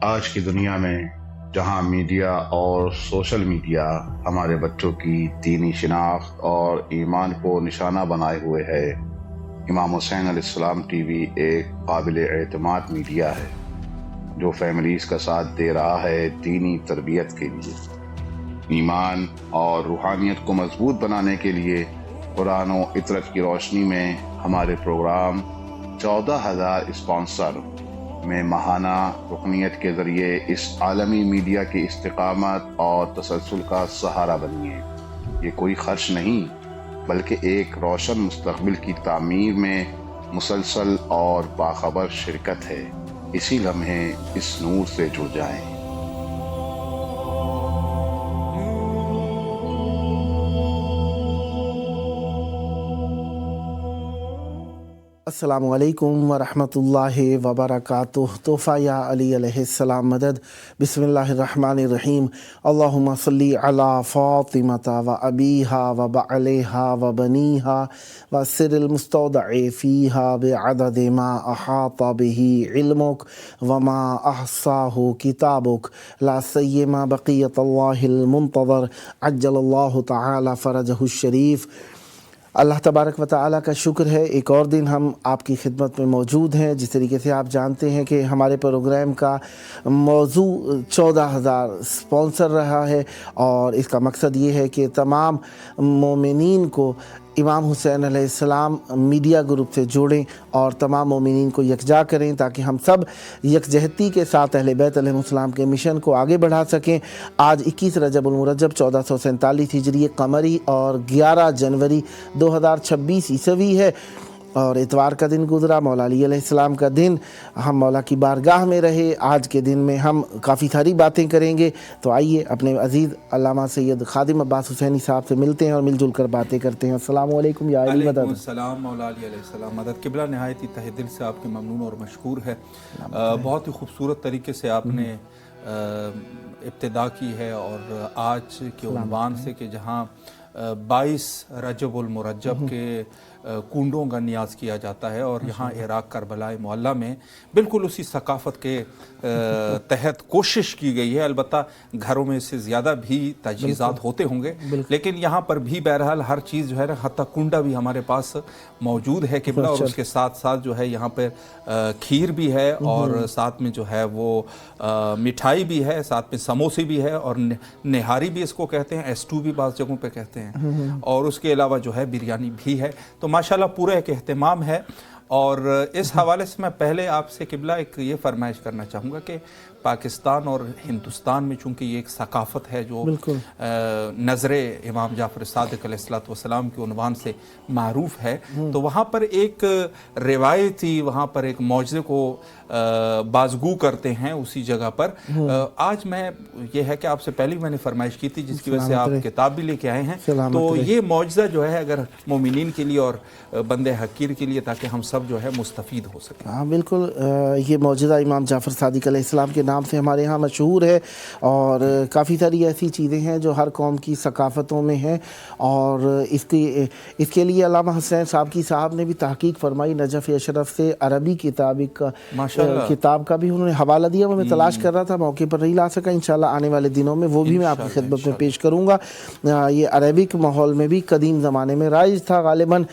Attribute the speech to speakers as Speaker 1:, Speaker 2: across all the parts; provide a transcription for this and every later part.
Speaker 1: آج کی دنیا میں جہاں میڈیا اور سوشل میڈیا ہمارے بچوں کی دینی شناخت اور ایمان کو نشانہ بنائے ہوئے ہے، امام حسین علیہ السلام ٹی وی ایک قابل اعتماد میڈیا ہے جو فیملیز کا ساتھ دے رہا ہے دینی تربیت کے لیے، ایمان اور روحانیت کو مضبوط بنانے کے لیے۔ قرآن و عطرت کی روشنی میں ہمارے پروگرام 14,000 اسپانسر میں ماہانہ رکنیت کے ذریعے اس عالمی میڈیا کی استقامت اور تسلسل کا سہارا بنیے۔ یہ کوئی خرچ نہیں بلکہ ایک روشن مستقبل کی تعمیر میں مسلسل اور باخبر شرکت ہے۔ اسی لمحے اس نور سے جڑ جائیں۔
Speaker 2: السلام علیکم ورحمۃ اللہ وبرکاتہ۔ تحفہ یا علی علیہ السلام مدد۔ بسم اللہ الرحمن الرحیم۔ اللہم صلی علی فاطمۃ و ابیہا و بعلیہا و بنیہا و سر المستودع فیہا بعدد ما احاط بہ علمک وما احصاہ کتابک لا سیما بقیت اللہ المنتظر عجل اللہ تعالی فرجہ الشریف۔ اللہ تبارک و تعالیٰ کا شکر ہے، ایک اور دن ہم آپ کی خدمت میں موجود ہیں۔ جس طریقے سے آپ جانتے ہیں کہ ہمارے پروگرام کا موضوع 14,000 اسپانسر رہا ہے، اور اس کا مقصد یہ ہے کہ تمام مومنین کو امام حسین علیہ السلام میڈیا گروپ سے جوڑیں اور تمام مومنین کو یکجا کریں تاکہ ہم سب یکجہتی کے ساتھ اہل بیت علیہ السلام کے مشن کو آگے بڑھا سکیں۔ آج 21 رجب المرجب 1447 ہجری قمری اور 11 جنوری 2026 عیسوی ہے، اور اتوار کا دن گزرا، مولا علی علیہ السلام کا دن۔ ہم مولا کی بارگاہ میں رہے۔ آج کے دن میں ہم کافی ساری باتیں کریں گے، تو آئیے اپنے عزیز علامہ سید خادم عباس حسینی صاحب سے ملتے ہیں اور مل جل کر باتیں کرتے ہیں۔ السلام علیکم یا علی مدد۔
Speaker 3: وعلیکم السلام مولا علی علیہ السلام مدد۔ قبلہ نہایت ہی تہ دل سے آپ کے ممنون اور مشکور ہے۔ بہت ہی خوبصورت طریقے سے آپ نے ابتدا کی ہے، اور آج کے عنوان سے کہ جہاں 22 رجب المرجب کے کنڈوں کا نیاز کیا جاتا ہے، اور یہاں عراق کربلا معلیٰ میں بالکل اسی ثقافت کے تحت کوشش کی گئی ہے۔ البتہ گھروں میں اس سے زیادہ بھی تجہیزات ہوتے ہوں گے، لیکن یہاں پر بھی بہرحال ہر چیز جو ہے نا، حتیٰ کنڈا بھی ہمارے پاس موجود ہے قبلہ، اور اس کے ساتھ ساتھ جو ہے یہاں پر کھیر بھی ہے، اور ساتھ میں جو ہے وہ مٹھائی بھی ہے، ساتھ میں سموسے بھی ہے، اور نہاری بھی اس کو کہتے ہیں، ایسٹو بھی بعض جگہوں پہ کہتے ہیں، اور اس کے علاوہ جو ہے بریانی بھی ہے۔ تو ماشاءاللہ پورا ایک اہتمام ہے، اور اس حوالے سے میں پہلے آپ سے قبلہ ایک یہ فرمائش کرنا چاہوں گا کہ پاکستان اور ہندوستان میں چونکہ یہ ایک ثقافت ہے جو نظر امام جعفر صادق علیہ السلام کے عنوان سے معروف ہے، تو وہاں پر ایک روایتی، وہاں پر ایک معجزے کو بازگو کرتے ہیں اسی جگہ پر۔ آج میں یہ ہے کہ آپ سے پہلے میں نے فرمائش کی تھی، جس کی وجہ سے آپ کتاب بھی لے کے آئے ہیں، تو یہ معجزہ جو ہے اگر مومنین کے لیے اور بند حقیر کے لیے، تاکہ ہم سب جو ہے مستفید ہو سکیں۔
Speaker 2: ہاں بالکل، یہ معجزہ امام جعفر صادق علیہ السلام کے نام سے ہمارے ہاں مشہور ہے، اور کافی ساری ایسی چیزیں ہیں جو ہر قوم کی ثقافتوں میں ہیں، اور اس کے لیے علامہ حسین صاحب کی صاحب نے بھی تحقیق فرمائی نجف اشرف سے، عربی کتاب کا بھی انہوں نے حوالہ دیا، وہ میں تلاش کر رہا تھا، موقع پر نہیں لا سکا، انشاءاللہ آنے والے دنوں میں وہ بھی میں آپ کی خدمت میں پیش کروں گا۔ یہ عربک ماحول میں بھی قدیم زمانے میں رائج تھا غالباً،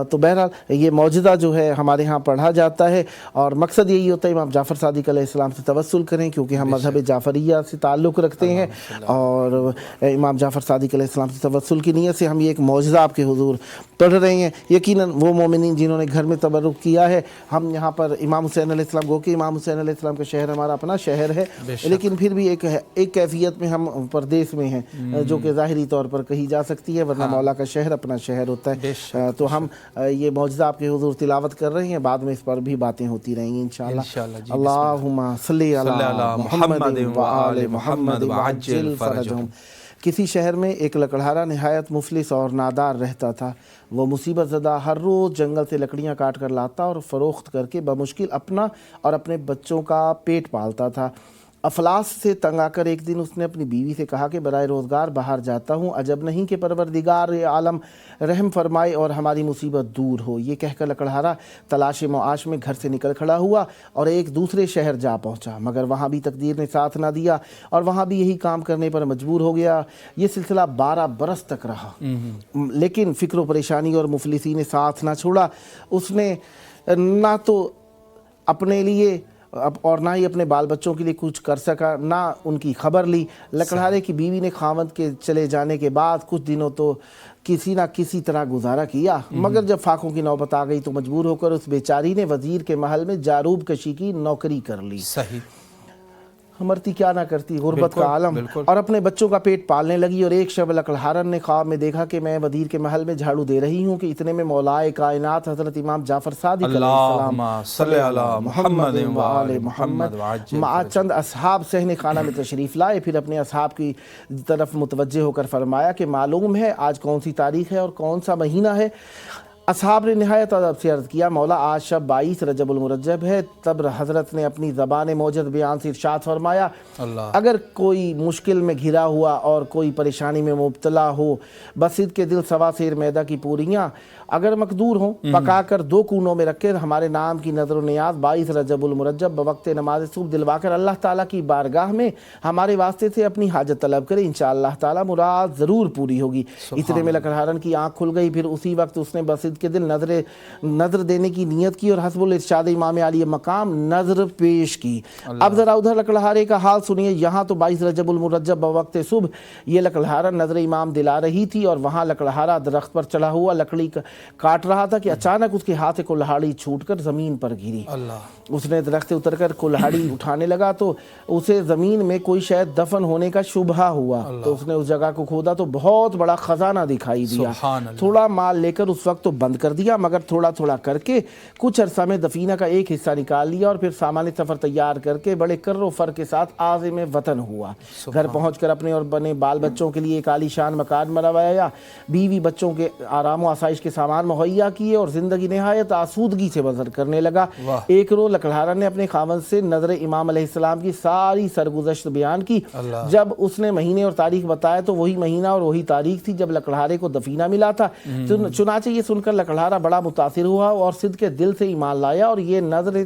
Speaker 2: تو بہرحال یہ معجزہ جو ہے ہمارے ہاں پڑھا جاتا ہے، اور مقصد یہی ہوتا ہے امام جعفر صادق علیہ السلام سے توسل کریں، کیونکہ ہم مذہب جعفریہ سے تعلق رکھتے ہیں، اور امام جعفر صادق علیہ السلام سے توسل کی نیت سے ہم یہ ایک معجزہ آپ کے حضور پڑھ رہے ہیں۔ یقیناً وہ مومنین جنہوں نے گھر میں تبرک کیا ہے، ہم یہاں پر امام حسین علیہ السلام، گو کہ امام حسین علیہ السلام کا شہر ہمارا اپنا شہر ہے، لیکن پھر بھی ایک کیفیت میں ہم پردیس میں ہیں، جو کہ ظاہری طور پر کہی جا سکتی ہے، ورنہ مولا کا شہر اپنا شہر ہوتا ہے۔ تو ہم یہ معجزہ آپ کے حضور تلاوت کر رہے ہیں، بعد میں اس پر بھی باتیں ہوتی رہیں گی انشاءاللہ۔ اللہم صلی علی محمد و آل محمد وعجل فرجہم۔ کسی شہر میں ایک لکڑہارا نہایت مفلس اور نادار رہتا تھا۔ وہ مصیبت زدہ ہر روز جنگل سے لکڑیاں کاٹ کر لاتا اور فروخت کر کے بمشکل اپنا اور اپنے بچوں کا پیٹ پالتا تھا۔ افلاس سے تنگ آ کر ایک دن اس نے اپنی بیوی سے کہا کہ برائے روزگار باہر جاتا ہوں، عجب نہیں کہ پروردگار عالم رحم فرمائے اور ہماری مصیبت دور ہو۔ یہ کہہ کر لکڑہارا تلاش معاش میں گھر سے نکل کھڑا ہوا اور ایک دوسرے شہر جا پہنچا، مگر وہاں بھی تقدیر نے ساتھ نہ دیا اور وہاں بھی یہی کام کرنے پر مجبور ہو گیا۔ یہ سلسلہ 12 برس تک رہا، لیکن فکر و پریشانی اور مفلسی نے ساتھ نہ چھوڑا۔ اس نے نہ تو اپنے لیے اور نہ ہی اپنے بال بچوں کے لیے کچھ کر سکا، نہ ان کی خبر لی۔ لکڑہارے کی بیوی نے خاوند کے چلے جانے کے بعد کچھ دنوں تو کسی نہ کسی طرح گزارا کیا، مگر جب فاقوں کی نوبت آ گئی تو مجبور ہو کر اس بیچاری نے وزیر کے محل میں جاروب کشی کی نوکری کر لی۔
Speaker 3: صحیح،
Speaker 2: مرتی کیا نہ کرتی، غربت کا عالم، اور اپنے بچوں کا پیٹ پالنے لگی۔ اور ایک شب لکڑہارن نے خواب میں دیکھا کہ میں وزیر کے محل میں جھاڑو دے رہی ہوں کہ اتنے میں مولائے کائنات حضرت امام جعفر صادق علیہ السلام
Speaker 3: اللہم صلی علی محمد
Speaker 2: و آل محمد مع چند اصحاب صحن خانہ میں تشریف لائے، پھر اپنے اصحاب کی طرف متوجہ ہو کر فرمایا کہ معلوم ہے آج کون سی تاریخ ہے اور کون سا مہینہ ہے؟ اصحاب نے نہایت ادب سے عرض کیا مولا آج شب 22 رجب المرجب ہے۔ تب حضرت نے اپنی زبان موجز بیان سے ارشاد فرمایا اگر کوئی مشکل میں گھرا ہوا اور کوئی پریشانی میں مبتلا ہو، بسید کے دل سوا سیر میدہ کی پوریاں اگر مقدور ہوں پکا کر 2 کونوں میں رکھ کر ہمارے نام کی نظر و نیاز 22 رجب المرجب بوقت نماز صبح دلوا کر اللہ تعالیٰ کی بارگاہ میں ہمارے واسطے سے اپنی حاجت طلب کرے، انشاءاللہ تعالیٰ مراد ضرور پوری ہوگی۔ اتنے میں لکڑہارن کی آنکھ کھل گئی، پھر اسی وقت اس نے بسید کے دل نظر دینے کی نیت کی اور حسب الارشاد امام عالی مقام نظر پیش کی۔ اب ذرا ادھر لکڑہارے کا حال سنیے۔ یہاں تو 22 رجب المرجب بوقت صبح یہ لکڑہارا نظر امام دلا رہی تھی اور وہاں لکڑہارا درخت پر چڑھا ہوا لکڑی کاٹ رہا تھا کہ اچانک اس کے ہاتھ سے کلہاڑی چھوٹ کر زمین پر گری۔ اس نے درخت سے اتر کر کلہاڑی اٹھانے لگا تو اسے زمین میں کوئی شاید دفن ہونے کا شبہ ہوا، تو اس نے اس جگہ کو کھودا تو بہت بڑا خزانہ دکھائی دیا۔ تھوڑا مال لے کر اس وقت تو بند کر دیا، مگر تھوڑا تھوڑا کر کے کچھ عرصہ میں دفینہ کا ایک حصہ نکال لیا اور پھر سامان سفر تیار کر کے بڑے کر و فر کے ساتھ عازم وطن ہوا۔ گھر پہنچ کر اپنے اور بنے بال بچوں کے لیے ایک عالی شان مکان بنوایا، بیوی بچوں کے آرام و آسائش کے سامان مہیا کیے اور زندگی نہایت آسودگی سے بسر کرنے لگا۔ ایک روز لکڑہارا نے اپنے خاوند سے نظر امام علیہ السلام کی ساری سرگزشت بیان کی۔ جب اس نے مہینے اور تاریخ بتایا تو وہی مہینہ اور وہی تاریخ تھی جب لکڑہارے کو دفینہ ملا تھا۔ چنانچہ یہ سن کر لکڑہارا بڑا متاثر ہوا اور صدق دل سے ایمان لایا اور یہ نظر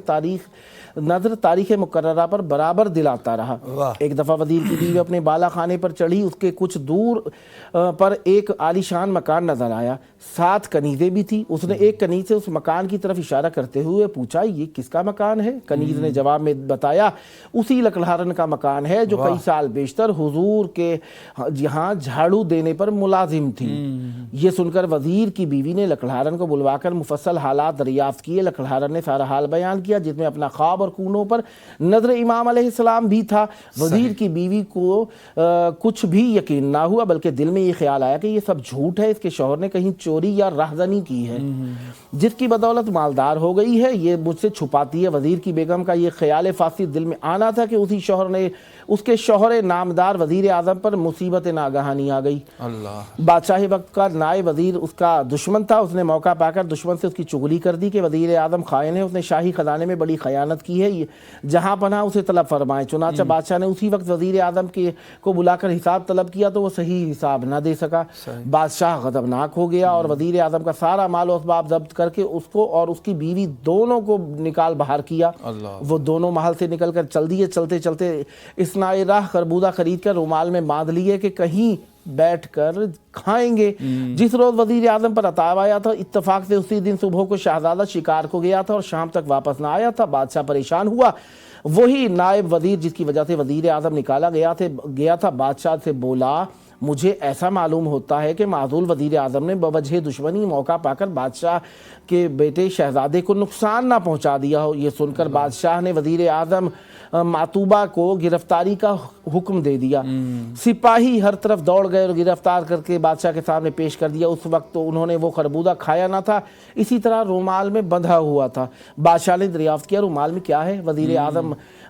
Speaker 2: تاریخ مقررہ پر برابر دلاتا رہا۔ ایک دفعہ وزیر کی بیوی اپنے بالا خانے پر چڑھی، اس کے کچھ دور پر ایک عالی شان مکان نظر آیا، 7 کنیزیں بھی تھی۔ اس نے ایک کنیز سے اس مکان کی طرف اشارہ کرتے ہوئے پوچھا یہ کس کا مکان ہے؟ کنیز نے جواب میں بتایا اسی لکڑہارن کا مکان ہے جو کئی سال بیشتر حضور کے یہاں جھاڑو دینے پر ملازم تھی۔ یہ سن کر وزیر کی بیوی نے لکڑہارن کو بلوا کر مفصل حالات دریافت کیے۔ لکڑہارن نے سارا حال بیان کیا جس میں اپنا خواب اور کونوں پر نظر امام علیہ السلام بھی تھا۔ وزیر کی بیوی کو کچھ بھی یقین نہ ہوا، بلکہ دل میں یہ خیال آیا کہ یہ سب جھوٹ ہے، اس کے شوہر نے کہیں چوری یا راہزنی کی ہے جس کی بدولت مالدار ہو گئی ہے، یہ مجھ سے چھپاتی ہے۔ وزیر کی بیگم کا یہ خیال فاسد دل میں آنا تھا کہ اسی شوہر نے اس کے شوہر نامدار وزیر اعظم پر مصیبت ناگہانی آ گئی۔ بادشاہ وقت کا نائب وزیر اس کا دشمن تھا، اس نے موقع پا کر دشمن سے اس کی چغلی کر دی کہ وزیر اعظم خائن ہے، اس نے شاہی خزانے میں بڑی خیانت کی ہے، جہاں پناہ اسے طلب فرمائے۔ چنانچہ بادشاہ نے اسی وقت وزیر اعظم کو بلا کر حساب طلب کیا تو وہ صحیح حساب نہ دے سکا۔ بادشاہ غضبناک ہو گیا اور وزیر اعظم کا سارا مال و اسباب ضبط کر کے اس کو اور اس کی بیوی دونوں کو نکال باہر کیا۔ وہ دونوں محل سے نکل کر چل دیے۔ چلتے چلتے اثناء راہ خربوزہ خرید کر رومال میں باندھ لیے کہ کہیں بیٹھ کر کھائیں گے۔ جس روز وزیر اعظم پر عتاب آیا تھا اتفاق سے اسی دن صبح کو شہزادہ شکار کو گیا تھا اور شام تک واپس نہ آیا تھا۔ بادشاہ پریشان ہوا۔ وہی نائب وزیر جس کی وجہ سے وزیر اعظم نکالا گیا تھا بادشاہ سے بولا مجھے ایسا معلوم ہوتا ہے کہ معزول وزیر اعظم نے بوجہ دشمنی موقع پا کر بادشاہ کے بیٹے شہزادے کو نقصان نہ پہنچا دیا ہو۔ یہ سن کر بادشاہ نے وزیر اعظم معتوبہ کو گرفتاری کا حکم دے دیا۔ سپاہی ہر طرف دوڑ گئے اور گرفتار کر کے بادشاہ کے سامنے پیش کر دیا۔ اس وقت تو انہوں نے وہ خربوزہ کھایا نہ تھا، اسی طرح رومال میں بندھا ہوا تھا۔ بادشاہ نے دریافت کیا رومال میں کیا ہے؟ وزیر اعظم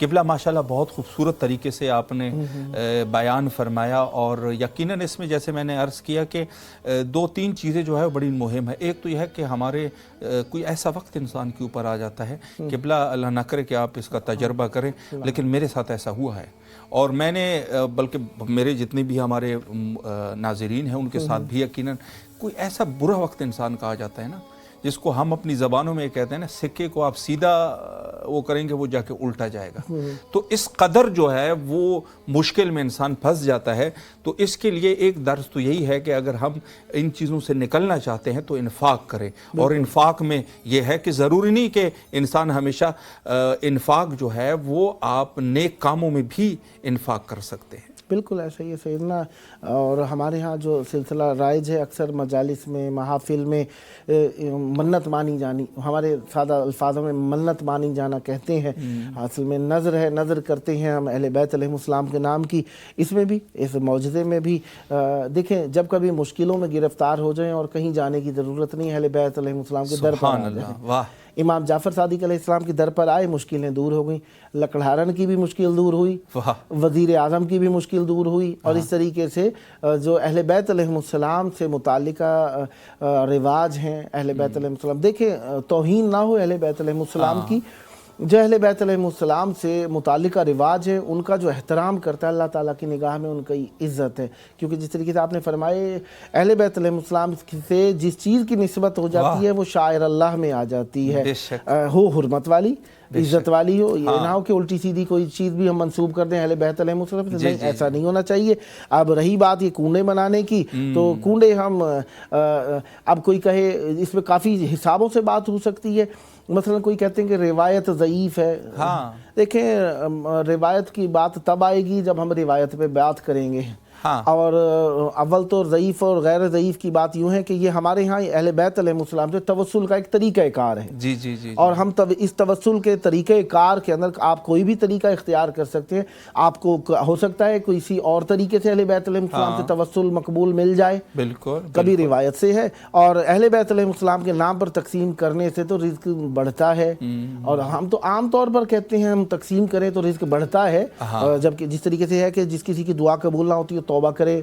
Speaker 3: قبلہ ماشاءاللہ بہت خوبصورت طریقے سے آپ نے بیان فرمایا، اور یقیناً اس میں جیسے میں نے عرض کیا کہ دو تین چیزیں جو ہے بڑی مہم ہے۔ ایک تو یہ ہے کہ ہمارے کوئی ایسا وقت انسان کے اوپر آ جاتا ہے، قبلہ اللہ نہ کرے کہ آپ اس کا تجربہ کریں، لیکن میرے ساتھ ایسا ہوا ہے، اور میں نے بلکہ میرے جتنے بھی ہمارے ناظرین ہیں ان کے ساتھ بھی یقیناً کوئی ایسا برا وقت انسان کا آ جاتا ہے نا، جس کو ہم اپنی زبانوں میں کہتے ہیں نا، سکے کو آپ سیدھا وہ کریں گے وہ جا کے الٹا جائے گا، تو اس قدر جو ہے وہ مشکل میں انسان پھنس جاتا ہے۔ تو اس کے لیے ایک درس تو یہی ہے کہ اگر ہم ان چیزوں سے نکلنا چاہتے ہیں تو انفاق کریں، اور انفاق میں یہ ہے کہ ضروری نہیں کہ انسان ہمیشہ انفاق جو ہے وہ آپ نیک کاموں میں بھی انفاق کر سکتے ہیں۔
Speaker 2: بالکل ایسا ہی ہے سیدنا، اور ہمارے ہاں جو سلسلہ رائج ہے اکثر مجالس میں محافل میں منت مانی جانی، ہمارے سادہ الفاظوں میں منت مانی جانا کہتے ہیں، اصل میں نظر ہے، نظر کرتے ہیں ہم اہل بیت علیہ السلام کے نام کی۔ اس میں بھی اس معجزے میں بھی دیکھیں، جب کبھی مشکلوں میں گرفتار ہو جائیں اور کہیں جانے کی ضرورت نہیں، اہل بیت علیہ السلام کے در پر آ جائیں۔
Speaker 3: واہ،
Speaker 2: امام جعفر صادق علیہ السلام کی در پر آئے، مشکلیں دور ہو گئیں، لکڑہارن کی بھی مشکل دور ہوئی، وزیر اعظم کی بھی مشکل دور ہوئی، اور اس طریقے سے جو اہل بیت علیہ السلام سے متعلقہ رواج ہیں اہل بیت علیہ السلام، دیکھیں توہین نہ ہو اہل بیت علیہ السلام کی، جو اہل بیت علیہ السلام سے متعلقہ رواج ہے ان کا جو احترام کرتا ہے اللہ تعالیٰ کی نگاہ میں ان کی عزت ہے، کیونکہ جس طریقے سے آپ نے فرمائے اہل بیت علیہ السلام سے جس چیز کی نسبت ہو جاتی ہے وہ شاعر اللہ میں آ جاتی ہے، ہو حرمت والی، عزت والی ہو، یہ نہ ہو کہ الٹی سیدھی کوئی چیز بھی ہم منسوب کر دیں اہل بیت علیہ السلام سے، نہیں، ایسا نہیں ہونا چاہیے۔ اب رہی بات یہ کنڈے بنانے کی، تو کنڈے ہم اب کوئی کہے اس میں کافی حسابوں سے بات ہو سکتی ہے، مثلا کوئی کہتے ہیں کہ روایت ضعیف ہے، دیکھیں روایت کی بات تب آئے گی جب ہم روایت پہ بات کریں گے، اور اول تو ضعیف اور غیر ضعیف کی بات یوں ہے کہ یہ ہمارے ہاں اہل بیت علیہ السلام سے توسل کا ایک طریقہ کار ہے،
Speaker 3: جی جی جی،
Speaker 2: اور ہم اس توسل کے طریقہ کار کے اندر آپ کوئی بھی طریقہ اختیار کر سکتے ہیں، آپ کو ہو سکتا ہے کوئی کسی اور طریقے سے اہل بیت علیہ السلام سے توسل مقبول مل جائے،
Speaker 3: بالکل،
Speaker 2: کبھی روایت سے ہے، اور اہل بیت علیہ السلام کے نام پر تقسیم کرنے سے تو رزق بڑھتا ہے، اور ہم تو عام طور پر کہتے ہیں ہم تقسیم کریں تو رزق بڑھتا ہے، جبکہ جس طریقے سے ہے کہ جس کسی کی دعا قبول نہ ہوتی ہے توبہ کرے،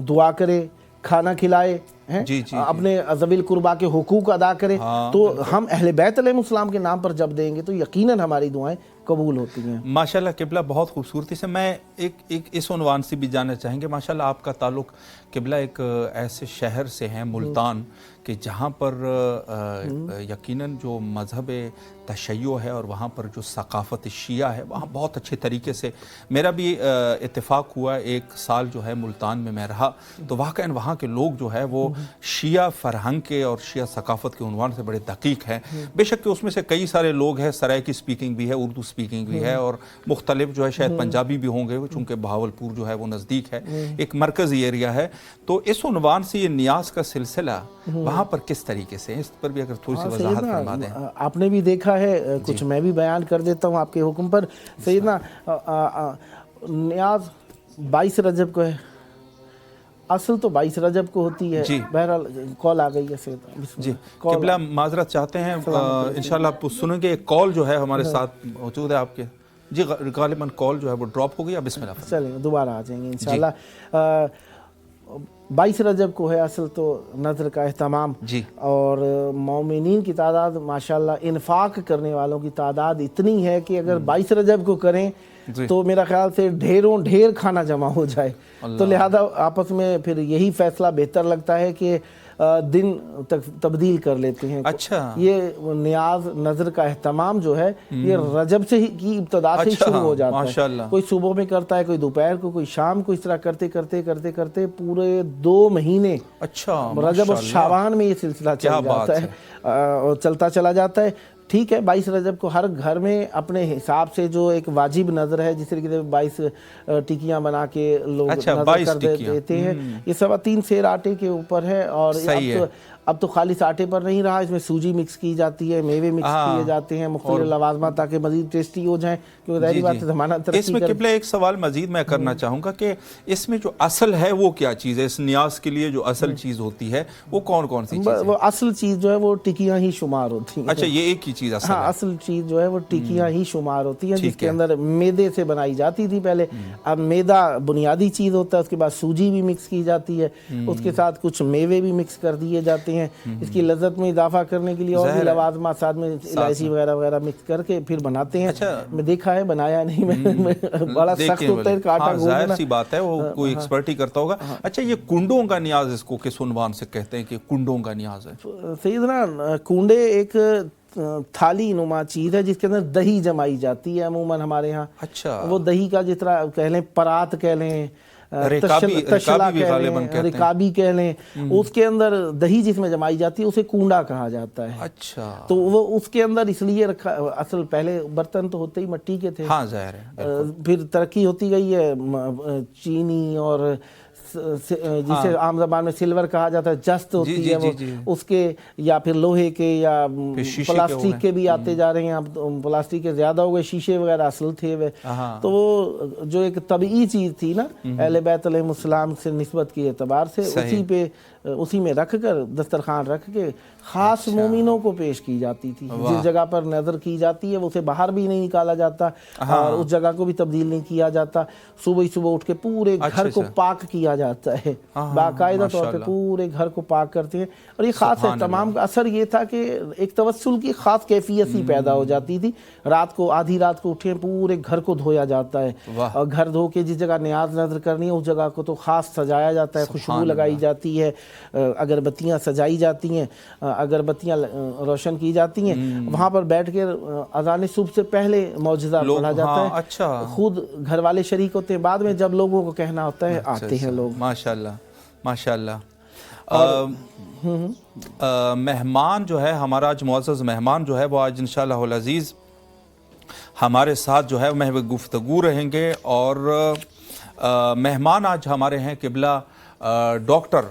Speaker 2: دعا کرے، کھانا کھلائے، اپنے ذوی القربا کے حقوق ادا کرے، تو ہم اہل بیت علیہ السلام کے نام پر جب دیں گے تو یقیناً ہماری دعائیں قبول ہوتی ہیں۔
Speaker 3: ماشاءاللہ قبلہ بہت خوبصورتی سے، میں ایک اس عنوان سے بھی جاننا چاہیں گے، ماشاءاللہ آپ کا تعلق قبلہ ایک ایسے شہر سے ہیں ملتان کہ جہاں پر یقیناً جو مذہب تشیع ہے اور وہاں پر جو ثقافت شیعہ ہے وہاں بہت اچھے طریقے سے، میرا بھی اتفاق ہوا ایک سال جو ہے ملتان میں میں رہا، تو واقعاً وہاں کے لوگ جو ہے وہ شیعہ فرہنگ کے اور شیعہ ثقافت کے عنوان سے بڑے دقیق ہیں، بے شک کہ اس میں سے کئی سارے لوگ ہیں سرائکی سپیکنگ بھی ہے، اردو سپیکنگ بھی ہے، اور مختلف جو ہے شاید پنجابی بھی ہوں گے، چونکہ بہاولپور جو ہے وہ نزدیک ہے، ایک مرکزی ایریا ہے، تو اس عنوان سے یہ نیاز کا سلسلہ وہاں پر کس طریقے سے، اس پر بھی اگر تھوڑی سی وضاحت فرما دیں۔
Speaker 2: آپ نے بھی دیکھا ہے، کچھ میں بھی بیان کر دیتا ہوں آپ کے حکم پر۔ سیدنا نیاز 22 رجب کو ہے، اصل تو 22 رجب کو ہوتی ہے، بہرحال کال آ گئی ہے سیدنا۔
Speaker 3: جی قبلہ معذرت چاہتے ہیں، انشاءاللہ آپ سنیں گے، ایک کال جو ہے ہمارے ساتھ موجود ہے آپ کے، جی غالباً کال جو ہے وہ ڈراپ ہو گئی، اب بسم اللہ،
Speaker 2: چلیں دوبارہ آ جائیں گے انشاءاللہ۔ 22 رجب کو ہے اصل تو نظر کا اہتمام، اور مومنین کی تعداد ماشاءاللہ انفاق کرنے والوں کی تعداد اتنی ہے کہ اگر 22 رجب کو کریں تو میرا خیال سے ڈھیر کھانا جمع ہو جائے، تو لہذا آپس میں پھر یہی فیصلہ بہتر لگتا ہے کہ دن تک تبدیل کر لیتے ہیں۔
Speaker 3: اچھا،
Speaker 2: یہ نیاز نظر کا اہتمام جو ہے یہ رجب سے ہی کی ابتدا سے شروع ہو جاتا ہے، کوئی صبح میں کرتا ہے، کوئی دوپہر کو، کوئی شام کو، اس طرح کرتے کرتے کرتے کرتے پورے 2 مہینے رجب اور شعبان میں یہ سلسلہ چل جاتا ہے اور چلتا چلا جاتا ہے۔ ٹھیک ہے، 22 رجب کو ہر گھر میں اپنے حساب سے جو ایک واجب نظر ہے، جس طریقے سے 22 ٹکیاں بنا کے لوگ نظر کر دیتے ہیں، یہ 3.25 سیر آٹے کے اوپر ہے، اور اب تو خالص آٹے پر نہیں رہا، اس میں سوجی مکس کی جاتی ہے، میوے مکس کیے جاتے ہیں، مختلف لوازمات تاکہ مزید ٹیسٹی ہو جائیں، کیونکہ ظاہری بات ہے زمانہ
Speaker 3: اس
Speaker 2: ترقی
Speaker 3: میں
Speaker 2: کر
Speaker 3: قبلہ ایک سوال مزید میں کرنا چاہوں گا کہ اس میں جو اصل ہے وہ کیا چیز ہے؟ اس نیاز کے لیے جو اصل چیز ہوتی ہے وہ کون کون سی چیز ہے؟
Speaker 2: وہ اصل چیز جو ہے وہ ٹکیاں ہی شمار ہوتی ہیں.
Speaker 3: اچھا، یہ ایک ہی چیز اصل
Speaker 2: ہاں،
Speaker 3: ہے.
Speaker 2: اصل چیز جو ہے وہ ٹکیاں ہی شمار ہوتی ہیں، جس
Speaker 3: ٹھیک
Speaker 2: کے
Speaker 3: ہے.
Speaker 2: اندر میدے سے بنائی جاتی تھی پہلے. اب میدا بنیادی چیز ہوتا ہے، اس کے بعد سوجی بھی مکس کی جاتی ہے، اس کے ساتھ کچھ میوے بھی مکس کر دیے جاتے ہیں اس کی لذت میں اضافہ کرنے کے لیے، اور بھی
Speaker 3: ظاہر ہے.
Speaker 2: لوازمات ساتھ میں الائچی وغیرہ وغیرہ مکس کر کے پھر بناتے ہیں. میں دیکھا ہے، بنایا نہیں میں. بڑا سخت ہوتا ہے کاٹا
Speaker 3: ہاں، ظاہر
Speaker 2: گھومنا.
Speaker 3: سی بات ہے، وہ کوئی ایکسپرٹ ہی کرتا ہوگا. اچھا، یہ کنڈوں کا نیاز اس کو کس عنوان سے کہتے ہیں کہ کنڈوں کا نیاز ہے؟
Speaker 2: سیدنا کنڈے ایک تھالی نما چیز ہے جس کے اندر دہی جمائی جاتی ہے عموماً ہمارے ہاں.
Speaker 3: اچھا،
Speaker 2: وہ دہی کا جس طرح کہہ لیں پرات کہہ لیں، تشلا کہہ لیں، رکابی کہہ لیں، اس کے اندر دہی جس میں جمائی جاتی ہے اسے کنڈا کہا جاتا ہے.
Speaker 3: اچھا،
Speaker 2: تو وہ اس کے اندر اس لیے رکھا، اصل پہلے برتن تو ہوتے ہی مٹی کے تھے.
Speaker 3: ہاں ظاہر ہے.
Speaker 2: پھر ترقی ہوتی گئی ہے، چینی اور جسے عام زبان میں سلور کہا جاتا ہے، جست ہوتی ہے وہ، اس کے یا پھر لوہے کے یا پلاسٹک کے بھی آتے جا رہے ہیں. اب پلاسٹک کے زیادہ ہو گئے، شیشے وغیرہ اصل تھے وہ. تو وہ جو ایک طبعی چیز تھی نا اہل بیت علیہ السلام سے نسبت کے اعتبار سے، اسی میں رکھ کر دسترخوان رکھ کے خاص مومنوں کو پیش کی جاتی تھی. جس جگہ پر نظر کی جاتی ہے اسے باہر بھی نہیں نکالا جاتا اور اس جگہ کو بھی تبدیل نہیں کیا جاتا. صبح ہی صبح اٹھ کے پورے گھر کو پاک کیا جاتا ہے، باقاعدہ طور پہ پورے گھر کو پاک کرتے ہیں. اور یہ خاص اہتمام کا اثر یہ تھا کہ ایک توسل کی خاص کیفیت سی پیدا ہو جاتی تھی. رات کو آدھی رات کو اٹھے پورے گھر کو دھویا جاتا ہے، اور گھر دھو کے جس جگہ نیاز نظر کرنی ہے اس جگہ کو تو خاص سجایا جاتا ہے، خوشبو لگائی جاتی ہے، اگربتیاں سجائی جاتی ہیں، اگربتیاں روشن کی جاتی ہیں. وہاں پر بیٹھ کے اذان صبح سے پہلے معجزہ پڑھا جاتا ہے.
Speaker 3: اچھا،
Speaker 2: خود گھر والے شریک ہوتے ہیں، بعد میں جب لوگوں کو کہنا ہوتا ہے آتے ہیں لوگ.
Speaker 3: ماشاءاللہ ماشاءاللہ. مہمان جو ہے ہمارا آج معزز مہمان جو ہے وہ آج انشاءاللہ العزیز ہمارے ساتھ جو ہے محو گفتگو رہیں گے. اور مہمان آج ہمارے ہیں قبلہ ڈاکٹر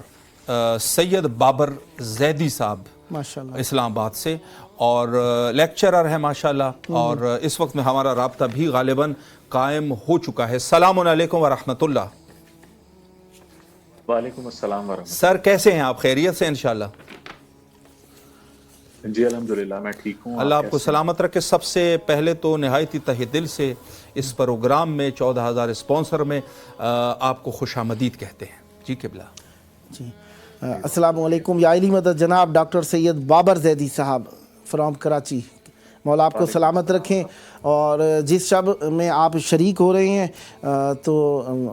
Speaker 3: سید بابر زیدی صاحب
Speaker 2: ماشاءاللہ
Speaker 3: اسلام آباد سے، اور لیکچرر ہیں ماشاءاللہ. اور اس وقت میں ہمارا رابطہ بھی غالباً قائم ہو چکا ہے. السلام علیکم ورحمۃ اللہ.
Speaker 4: وعلیکم السلام ورحمۃ اللہ.
Speaker 3: سر کیسے ہیں آپ؟ خیریت سے انشاءاللہ؟
Speaker 4: جی الحمدللہ میں ٹھیک ہوں.
Speaker 3: اللہ آپ کو سلامت رکھے. سب سے پہلے تو نہایت ہی تہ دل سے اس پروگرام میں 14,000 اسپانسر میں آپ کو خوش آمدید کہتے ہیں. جی قبلہ.
Speaker 2: جی السلام علیکم. یا علی مدد جناب ڈاکٹر سید بابر زیدی صاحب فرام کراچی، مولا آپ کو سلامت رکھیں. اور جس شب میں آپ شریک ہو رہے ہیں تو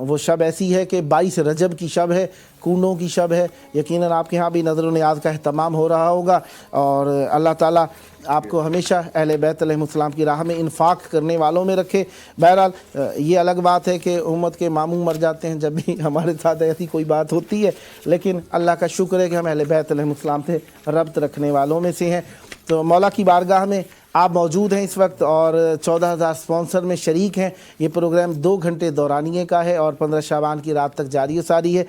Speaker 2: وہ شب ایسی ہے کہ 22 رجب کی شب ہے، کنڈوں کی شب ہے. یقیناً آپ کے ہاں بھی نظر و نیاز کا اہتمام ہو رہا ہوگا، اور اللہ تعالیٰ آپ کو ہمیشہ اہل بیت علیہ السلام کی راہ میں انفاق کرنے والوں میں رکھے. بہرحال یہ الگ بات ہے کہ امت کے ماموں مر جاتے ہیں جب بھی ہمارے ساتھ ایسی کوئی بات ہوتی ہے، لیکن اللہ کا شکر ہے کہ ہم اہل بیت علیہ السلام سے ربط رکھنے والوں میں سے ہیں. تو مولا کی بارگاہ میں آپ موجود ہیں اس وقت اور 14,000 اسپانسر میں شریک ہیں. یہ پروگرام 2 گھنٹے دورانیے کا ہے اور 15 شعبان کی رات تک جاری و ساری ہے.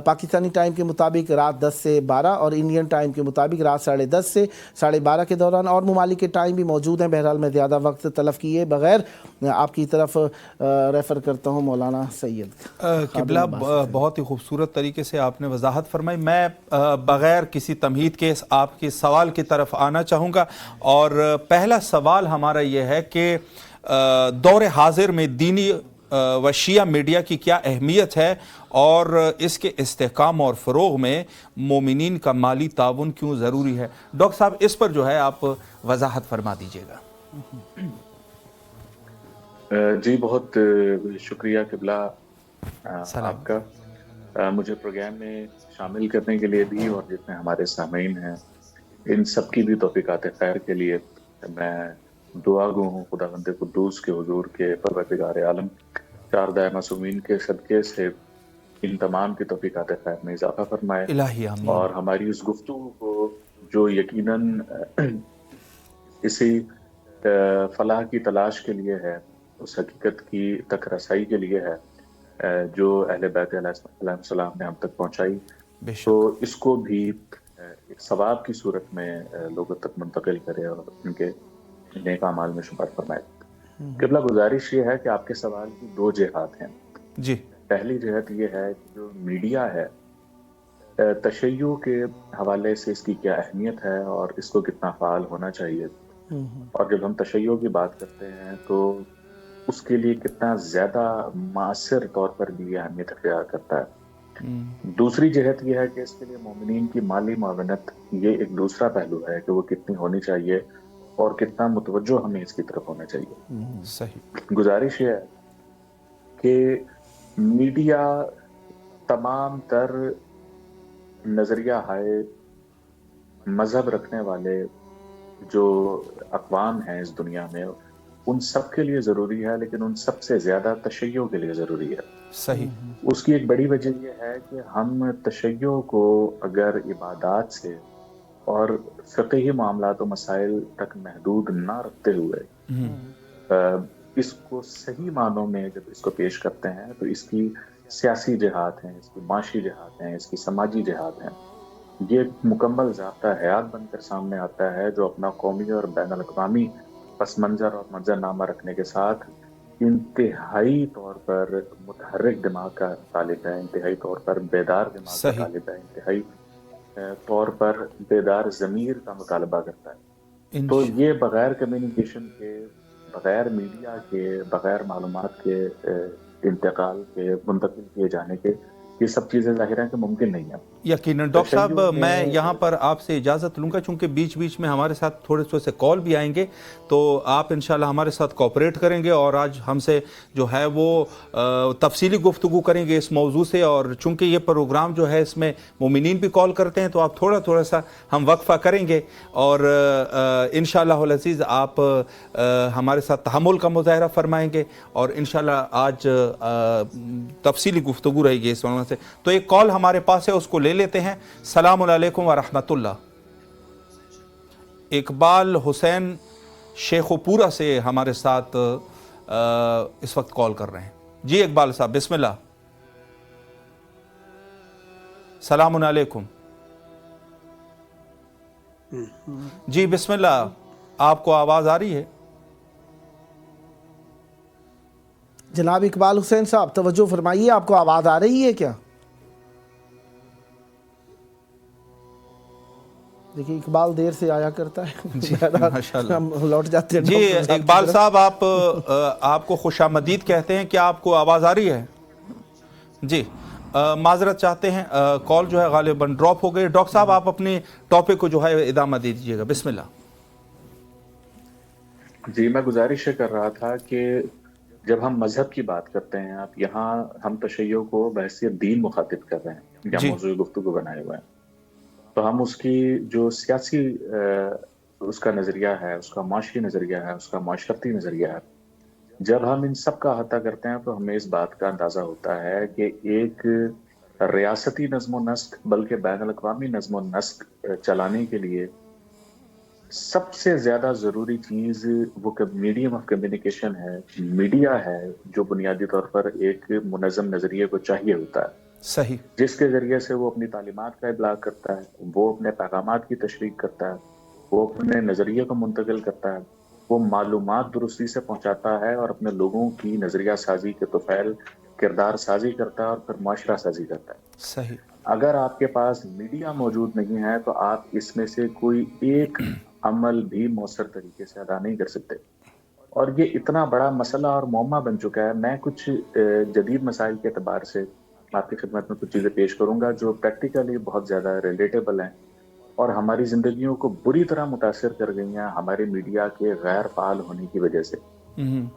Speaker 2: پاکستانی ٹائم کے مطابق رات 10 سے 12 اور انڈین ٹائم کے مطابق رات 10:30 سے 12:30 کے دوران. اور ممالک کے ٹائم بھی موجود ہیں. بہرحال میں زیادہ وقت تلف کیے بغیر آپ کی طرف ریفر کرتا ہوں مولانا سید.
Speaker 3: قبلہ بہت ہی خوبصورت طریقے سے آپ نے وضاحت فرمائی. میں بغیر کسی تمہید کے آپ کے سوال کی طرف آنا چاہوں گا. اور پہلا سوال ہمارا یہ ہے کہ دور حاضر میں دینی و شیعہ میڈیا کی کیا اہمیت ہے، اور اس کے استحکام اور فروغ میں مومنین کا مالی تعاون کیوں ضروری ہے؟ ڈاکٹر صاحب اس پر جو ہے آپ وضاحت فرما دیجیے گا.
Speaker 4: جی بہت شکریہ قبلہ آپ کا مجھے پروگرام میں شامل کرنے کے لیے بھی، اور جتنے ہمارے سامعین ہیں ان سب کی بھی توفیقات خیر کے لیے میں دعا گو ہوں خداوند قدوس کے حضور کے پروردگار عالم 4 معصومین کے صدقے سے ان تمام کی توفیقات خیر میں اضافہ فرمائے.
Speaker 3: الہی آمین.
Speaker 4: اور ہماری اس گفتگو کو جو یقیناً اسی فلاح کی تلاش کے لیے ہے، اس حقیقت کی تک رسائی کے لیے ہے جو اہل بیت علیہ السلام نے ہم تک پہنچائی، تو اس کو بھی ایک ثواب کی صورت میں لوگوں تک منتقل کرے اور ان کے نیک اعمال میں شمار فرمائے۔ قبلہ گزارش یہ ہے کہ آپ کے سوال کی دو جہات ہیں۔
Speaker 3: جی
Speaker 4: پہلی جہت یہ ہے کہ جو میڈیا ہے تشیع کے حوالے سے اس کی کیا اہمیت ہے اور اس کو کتنا فعال ہونا چاہیے، اور جب ہم تشیع کی بات کرتے ہیں تو اس کے لیے کتنا زیادہ مؤثر طور پر بھی یہ اہمیت اختیار کرتا ہے۔ دوسری جہت یہ ہے کہ اس کے لیے مومنین کی مالی معاونت یہ ایک دوسرا پہلو ہے کہ وہ کتنی ہونی چاہیے اور کتنا متوجہ ہمیں اس کی طرف ہونا چاہیے۔
Speaker 3: صحیح۔
Speaker 4: گزارش یہ ہے کہ میڈیا تمام تر نظریہ ہائے مذہب رکھنے والے جو اقوام ہیں اس دنیا میں ان سب کے لیے ضروری ہے، لیکن ان سب سے زیادہ تشیع کے لیے ضروری ہے۔
Speaker 3: صحیح۔
Speaker 4: اس کی ایک بڑی وجہ یہ ہے کہ ہم تشیع کو اگر عبادات سے اور فقہی معاملات و مسائل تک محدود نہ رکھتے ہوئے اس کو صحیح معنوں میں جب اس کو پیش کرتے ہیں تو اس کی سیاسی جہات ہیں، اس کی معاشی جہات ہیں، اس کی سماجی جہات ہیں، یہ ایک مکمل ضابطہ حیات بن کر سامنے آتا ہے جو اپنا قومی اور بین الاقوامی پس منظر اور منظر نامہ رکھنے کے ساتھ انتہائی طور پر متحرک دماغ کا طالب ہے، انتہائی طور پر بیدار دماغ کا طالب ہے، انتہائی طور پر بیدار ضمیر کا مطالبہ کرتا ہے۔ تو یہ بغیر کمیونیکیشن کے، بغیر میڈیا کے، بغیر معلومات کے انتقال کے، منتقل کیے جانے کے، یہ سب چیزیں ظاہر ہیں کہ ممکن نہیں ہیں۔
Speaker 3: یقیناً ڈاکٹر صاحب میں یہاں پر آپ سے اجازت لوں گا چونکہ بیچ بیچ میں ہمارے ساتھ تھوڑے سے کال بھی آئیں گے، تو آپ انشاءاللہ ہمارے ساتھ کوآپریٹ کریں گے اور آج ہم سے جو ہے وہ تفصیلی گفتگو کریں گے اس موضوع سے، اور چونکہ یہ پروگرام جو ہے اس میں مومنین بھی کال کرتے ہیں تو آپ تھوڑا سا ہم وقفہ کریں گے اور انشاءاللہ العزیز آپ ہمارے ساتھ تحمل کا مظاہرہ فرمائیں گے اور انشاءاللہ آج تفصیلی گفتگو رہے گی اس سے۔ تو ایک کال ہمارے پاس ہے، اس کو لے لیتے ہیں۔ السلام علیکم ورحمۃ اللہ۔ اقبال حسین شیخ و پورا سے ہمارے ساتھ اس وقت کال کر رہے ہیں۔ جی اقبال صاحب بسم اللہ۔ السلام علیکم۔ جی بسم اللہ، آپ کو آواز آ رہی ہے؟
Speaker 2: جناب اقبال حسین صاحب توجہ فرمائیے، آپ کو آواز آ رہی ہے کیا؟ دیکھیے اقبال دیر سے آیا کرتا ہے،
Speaker 3: جی ماشاءاللہ،
Speaker 2: ہم لوٹ جاتے ہیں۔
Speaker 3: جی اقبال صاحب آپ کو خوش آمدید کہتے ہیں، کیا آپ کو آواز آ رہی ہے؟ جی معذرت چاہتے ہیں، کال جو ہے غالباً ڈراپ ہو گئی۔ ڈاکٹر صاحب آپ اپنے ٹاپک کو جو ہے ادامہ دے دیجیے گا، بسم اللہ۔
Speaker 4: جی میں گزارش کر رہا تھا کہ جب ہم مذہب کی بات کرتے ہیں، آپ یہاں ہم تشیع کو بحیثیت دین مخاطب کر رہے ہیں یا موضوع گفتگو بنائے ہوئے ہیں، تو ہم اس کی جو سیاسی اس کا نظریہ ہے، اس کا معاشی نظریہ ہے، اس کا معاشرتی نظریہ ہے، جب ہم ان سب کا احاطہ کرتے ہیں تو ہمیں اس بات کا اندازہ ہوتا ہے کہ ایک ریاستی نظم و نسق بلکہ بین الاقوامی نظم و نسق چلانے کے لیے سب سے زیادہ ضروری چیز وہ میڈیم آف کمیونیکیشن ہے، میڈیا ہے، جو بنیادی طور پر ایک منظم نظریے کو چاہیے ہوتا ہے،
Speaker 3: صحیح،
Speaker 4: جس کے ذریعے سے وہ اپنی تعلیمات کا ابلاغ کرتا ہے، وہ اپنے پیغامات کی تشریح کرتا ہے، وہ اپنے نظریے کو منتقل کرتا ہے، وہ معلومات درستی سے پہنچاتا ہے اور اپنے لوگوں کی نظریہ سازی کے توفیل کردار سازی کرتا ہے اور پھر معاشرہ سازی کرتا ہے۔
Speaker 3: صحیح۔
Speaker 4: اگر آپ کے پاس میڈیا موجود نہیں ہے تو آپ اس میں سے کوئی ایک عمل بھی مؤثر طریقے سے ادا نہیں کر سکتے، اور یہ اتنا بڑا مسئلہ اور معمہ بن چکا ہے۔ میں کچھ جدید مسائل کے اعتبار سے آپ کی خدمت میں کچھ چیزیں پیش کروں گا جو پریکٹیکلی بہت زیادہ ریلیٹیبل ہیں اور ہماری زندگیوں کو بری طرح متاثر کر گئی ہیں ہمارے میڈیا کے غیر فعال ہونے کی وجہ سے۔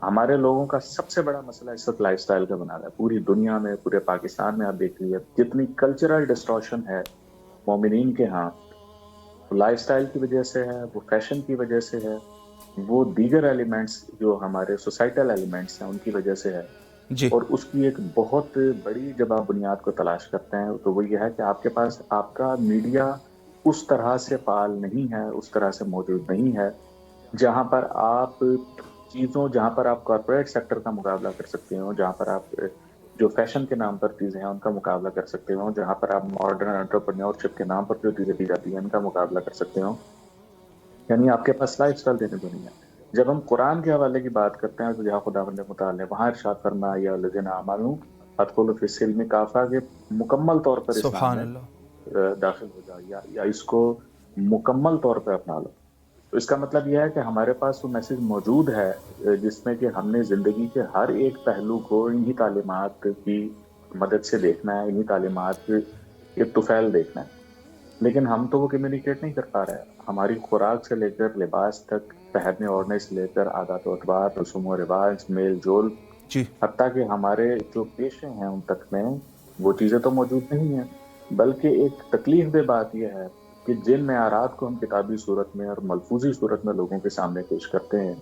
Speaker 4: ہمارے لوگوں کا سب سے بڑا مسئلہ اس وقت لائف سٹائل کا بنا رہا ہے، پوری دنیا میں، پورے پاکستان میں آپ دیکھ لیجیے جتنی کلچرل ڈسٹورشن ہے مومنین کے ہاں، لائف سٹائل کی وجہ سے ہے، وہ فیشن کی وجہ سے ہے، وہ دیگر ایلیمنٹس جو ہمارے سوسائٹل ایلیمنٹس ہیں ان کی وجہ سے ہے۔
Speaker 3: جی،
Speaker 4: اور اس کی ایک بہت بڑی جب آپ بنیاد کو تلاش کرتے ہیں تو وہ یہ ہے کہ آپ کے پاس آپ کا میڈیا اس طرح سے فعال نہیں ہے، اس طرح سے موجود نہیں ہے جہاں پر آپ چیزوں، جہاں پر آپ کارپوریٹ سیکٹر کا مقابلہ کر سکتے ہو، جہاں پر آپ جو فیشن کے نام پر چیزیں ہیں ان کا مقابلہ کر سکتے ہوں، جہاں پر آپ ماڈرن انٹرپرینیورشپ کے نام پر جو چیزیں دی جاتی ہیں ان کا مقابلہ کر سکتے ہوں، یعنی آپ کے پاس لائف سٹائل دینے کو نہیں ہے۔ جب ہم قرآن کے حوالے کی بات کرتے ہیں تو جہاں خداوند متعال نے وہاں ارشاد فرمایا یا الذین آمنوا ادخلوا فی السلم کافہ، کہ مکمل طور پر اسلام
Speaker 3: سبحان
Speaker 4: میں
Speaker 3: اللہ،
Speaker 4: داخل ہو جاؤ یا اس کو مکمل طور پہ اپنا لو۔ تو اس کا مطلب یہ ہے کہ ہمارے پاس وہ میسج موجود ہے جس میں کہ ہم نے زندگی کے ہر ایک پہلو کو انہی تعلیمات کی مدد سے دیکھنا ہے، انہی تعلیمات کے طفیل دیکھنا ہے، لیکن ہم تو وہ کمیونیکیٹ نہیں کر پا رہے ہیں۔ ہماری خوراک سے لے کر لباس تک، پہننے اوڑھنے سے لے کر عادات و اطوار، رسوم و رواج، میل جول،
Speaker 3: جی
Speaker 4: حتیٰ کہ ہمارے جو پیشے ہیں ان تک میں وہ چیزیں تو موجود نہیں ہیں۔ بلکہ ایک تکلیف دہ بات یہ ہے کہ جن معیارات کو ہم کتابی صورت میں اور ملفوظی صورت میں لوگوں کے سامنے پیش کرتے ہیں،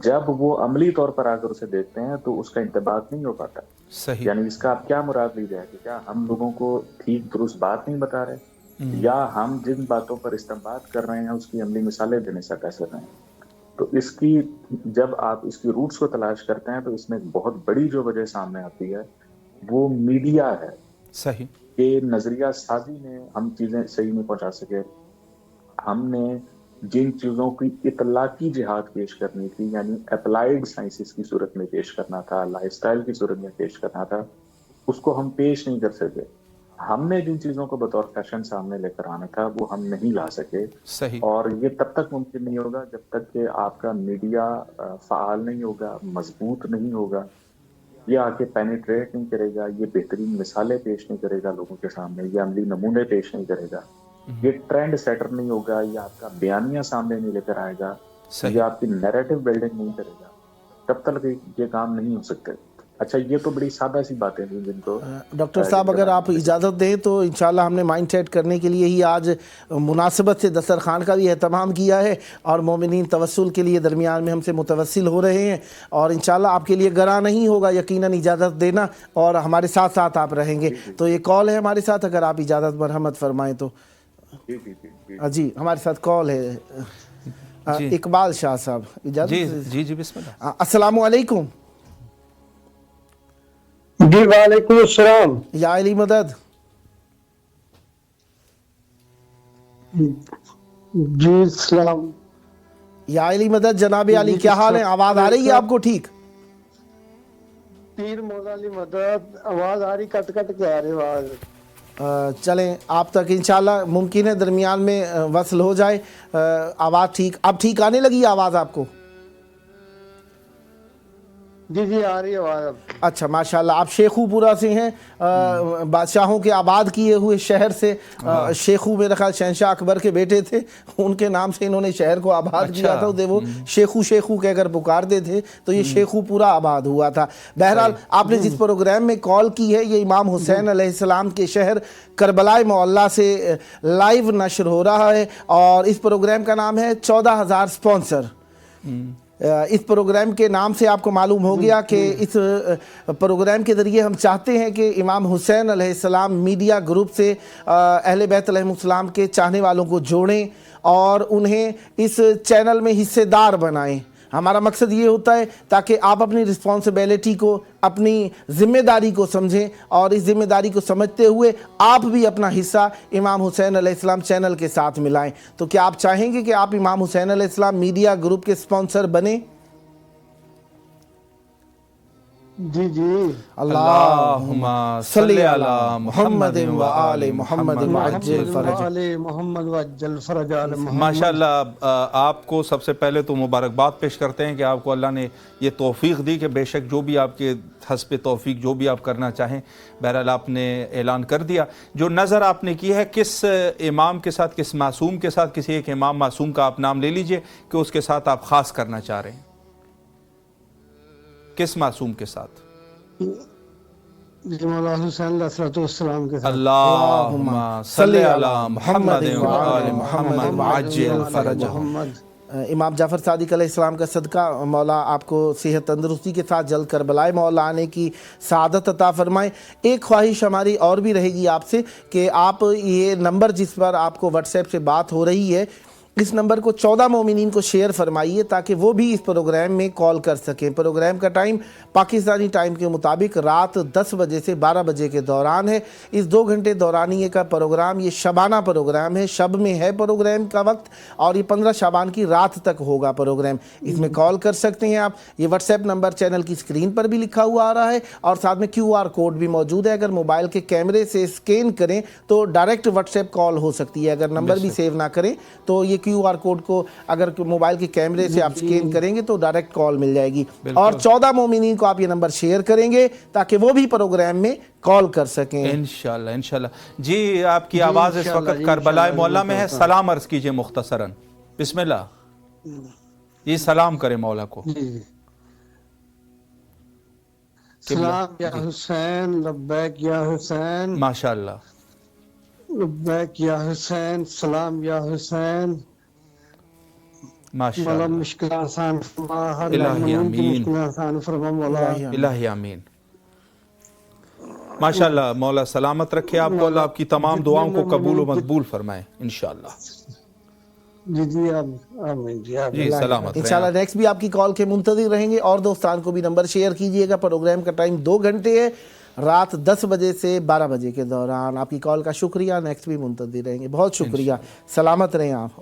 Speaker 4: جب وہ عملی طور پر آ کر اسے دیکھتے ہیں تو اس کا انطباق نہیں ہو پاتا۔
Speaker 3: صحیح،
Speaker 4: یعنی اس کا آپ کیا مراد لی جائے کہ کیا ہم لوگوں کو ٹھیک درست بات نہیں بتا رہے، یا ہم جن باتوں پر استنباط کر رہے ہیں اس کی عملی مثالیں دینے سے قاصر رہے ہیں۔ تو اس کی جب آپ اس کی روٹس کو تلاش کرتے ہیں تو اس میں ایک بہت بڑی جو وجہ سامنے آتی ہے وہ میڈیا ہے
Speaker 3: صحیح،
Speaker 4: کہ نظریہ سازی نے ہم چیزیں صحیح نہیں پہنچا سکے۔ ہم نے جن چیزوں کی اطلاقی جہاد پیش کرنی تھی، یعنی اپلائیڈ سائنسز کی صورت میں پیش کرنا تھا، لائف سٹائل کی صورت میں پیش کرنا تھا، اس کو ہم پیش نہیں کر سکے۔ ہم نے جن چیزوں کو بطور فیشن سامنے لے کر آنا تھا وہ ہم نہیں لا سکے،
Speaker 3: صحیح،
Speaker 4: اور یہ تب تک ممکن نہیں ہوگا جب تک کہ آپ کا میڈیا فعال نہیں ہوگا، مضبوط نہیں ہوگا، یہ آ کے پینیٹریٹ نہیں کرے گا، یہ بہترین مثالیں پیش نہیں کرے گا لوگوں کے سامنے، یہ عملی نمونے پیش نہیں کرے گا، یہ ٹرینڈ سیٹر نہیں ہوگا، یہ آپ کا بیانیہ سامنے نہیں لے کر آئے گا،
Speaker 3: صحیح،
Speaker 4: یہ آپ کی نیریٹو بلڈنگ نہیں کرے گا، تب تک یہ کام نہیں ہو سکتے۔ اچھا، یہ تو بڑی سادہ سی باتیں ہیں جن کو
Speaker 2: ڈاکٹر صاحب اگر آپ اجازت دیں تو انشاءاللہ ہم نے مائنڈ سیٹ کرنے کے لیے ہی آج مناسبت سے دسترخوان کا بھی اہتمام کیا ہے، اور مومنین توسل کے لیے درمیان میں ہم سے متوسل ہو رہے ہیں، اور انشاءاللہ آپ کے لیے گراں نہیں ہوگا یقیناً اجازت دینا، اور ہمارے ساتھ ساتھ آپ رہیں گے۔ تو یہ کال ہے ہمارے ساتھ، اگر آپ اجازت مرحمت فرمائیں تو۔ جی ہمارے ساتھ کال ہے اقبال شاہ صاحب، اجازت؟
Speaker 3: جی جی بسم اللہ۔
Speaker 2: السلام علیکم۔
Speaker 5: جی وعلیکم السلام۔
Speaker 2: یا علی مدد۔
Speaker 5: جی السلام۔
Speaker 2: یا علی مدد جناب علی، کیا حال ہے؟ آواز آ رہی ہے آپ کو ٹھیک؟
Speaker 5: پیر مولا علی مدد، آواز آ رہی، کٹ کٹ کے آ رہی آواز۔
Speaker 2: چلیں آپ تک انشاءاللہ ممکن ہے درمیان میں وصل ہو جائے آواز ٹھیک۔ اب ٹھیک آنے لگی آواز آپ کو؟
Speaker 5: جی جی آ رہی ہے آواز اب۔
Speaker 2: اچھا ماشاءاللہ، آپ شیخو پورہ سے ہیں، بادشاہوں کے آباد کیے ہوئے شہر سے۔ شیخو میرا خیال شہنشاہ اکبر کے بیٹے تھے، ان کے نام سے انہوں نے شہر کو آباد کیا تھا، وہ شیخو شیخو کہہ کر پکارتے تھے، تو یہ شیخو پورہ آباد ہوا تھا۔ بہرحال آپ نے جس پروگرام میں کال کی ہے یہ امام حسین علیہ السلام کے شہر کربلا معلیٰ سے لائیو نشر ہو رہا ہے، اور اس پروگرام کا نام ہے 14,000 سپانسر۔ اس پروگرام کے نام سے آپ کو معلوم ہو گیا کہ اس پروگرام کے ذریعے ہم چاہتے ہیں کہ امام حسین علیہ السلام میڈیا گروپ سے اہل بیت علیہ السلام کے چاہنے والوں کو جوڑیں اور انہیں اس چینل میں حصے دار بنائیں۔ ہمارا مقصد یہ ہوتا ہے تاکہ آپ اپنی رسپانسبلٹی کو، اپنی ذمہ داری کو سمجھیں، اور اس ذمہ داری کو سمجھتے ہوئے آپ بھی اپنا حصہ امام حسین علیہ السلام چینل کے ساتھ ملائیں۔ تو کیا آپ چاہیں گے کہ آپ امام حسین علیہ السلام میڈیا گروپ کے سپانسر بنیں؟
Speaker 5: جی جی۔
Speaker 3: اللہم صلی علی محمد و آل محمد
Speaker 2: وعجل فرج۔
Speaker 5: محمد وعجل فرج آل محمد۔
Speaker 3: ماشاءاللہ، آپ کو سب سے پہلے تو مبارکباد پیش کرتے ہیں کہ آپ کو اللہ نے یہ توفیق دی کہ بے شک جو بھی آپ کے حسب توفیق جو بھی آپ کرنا چاہیں، بہرحال آپ نے اعلان کر دیا۔ جو نظر آپ نے کی ہے کس امام کے ساتھ، کس معصوم کے ساتھ، کسی ایک امام معصوم کا آپ نام لے لیجئے کہ اس کے ساتھ آپ خاص کرنا چاہ رہے ہیں، کس معصوم کے ساتھ؟
Speaker 5: جی مولا حسین علیہ السلام کے ساتھ۔
Speaker 3: اللہم صلی علی محمد و آل محمد وعجل فرجہم۔
Speaker 2: امام جعفر صادق علیہ السلام کا صدقہ مولا آپ کو صحت تندرستی کے ساتھ جلد کربلا معلیٰ آنے کی سعادت عطا فرمائیں۔ ایک خواہش ہماری اور بھی رہے گی آپ سے کہ آپ یہ نمبر جس پر آپ کو واٹس ایپ سے بات ہو رہی ہے، اس نمبر کو 14 مومنین کو شیئر فرمائیے تاکہ وہ بھی اس پروگرام میں کال کر سکیں. پروگرام کا ٹائم پاکستانی ٹائم کے مطابق رات 10 بجے سے 12 بجے کے دوران ہے. اس 2 گھنٹے دورانیے کا پروگرام یہ شبانہ پروگرام ہے, شب میں ہے پروگرام کا وقت, اور یہ 15 شعبان کی رات تک ہوگا پروگرام. اس میں کال کر سکتے ہیں آپ. یہ واٹس ایپ نمبر چینل کی اسکرین پر بھی لکھا ہوا آ رہا ہے, اور ساتھ میں QR کوڈ بھی موجود ہے. اگر موبائل کے کیمرے سے اسکین کریں تو ڈائریکٹ واٹس ایپ کال ہو سکتی ہے. اگر نمبر بھی سیو نہ کریں تو یہ QR کوڈ کو اگر موبائل کے کیمرے سے آپ اسکین کریں گے تو ڈائریکٹ کال مل جائے گی. اور 14 مومنین کو آپ یہ نمبر شیئر کریں گے تاکہ وہ بھی پروگرام میں کال کر سکیں
Speaker 3: انشاءاللہ انشاءاللہ. جی آپ کی آواز اس وقت کربلا مولا میں ہے, سلام عرض کیجئے مختصراً. بسم اللہ جی, سلام کریں مولا کو.
Speaker 5: سلام یا حسین, لبیک یا حسین,
Speaker 3: ماشاءاللہ
Speaker 5: لبیک یا حسین, سلام یا حسین. مولا
Speaker 3: ماشاءاللہ.
Speaker 5: مشکل آسان فرما, ہر
Speaker 3: الہی
Speaker 5: مؤمن کی
Speaker 3: آمین.
Speaker 5: مشکل آسان فرما مولا.
Speaker 3: الہی آمین. ماشاءاللہ مولا سلامت رکھے آپ کو, اللہ آپ کی تمام دعاؤں کو قبول و مقبول فرمائے انشاءاللہ.
Speaker 5: جی جی آمین جی آمین.
Speaker 3: جی سلامت رہیں
Speaker 2: انشاءاللہ نیکسٹ بھی آپ کی کال کے منتظر رہیں گے. اور دوستان کو بھی نمبر شیئر کیجئے گا. پروگرام کا ٹائم 2 گھنٹے ہے, رات 10 بجے سے 12 بجے کے دوران. آپ کی کال کا شکریہ, نیکسٹ بھی منتظر رہیں گے. بہت شکریہ, سلامت رہیں آپ.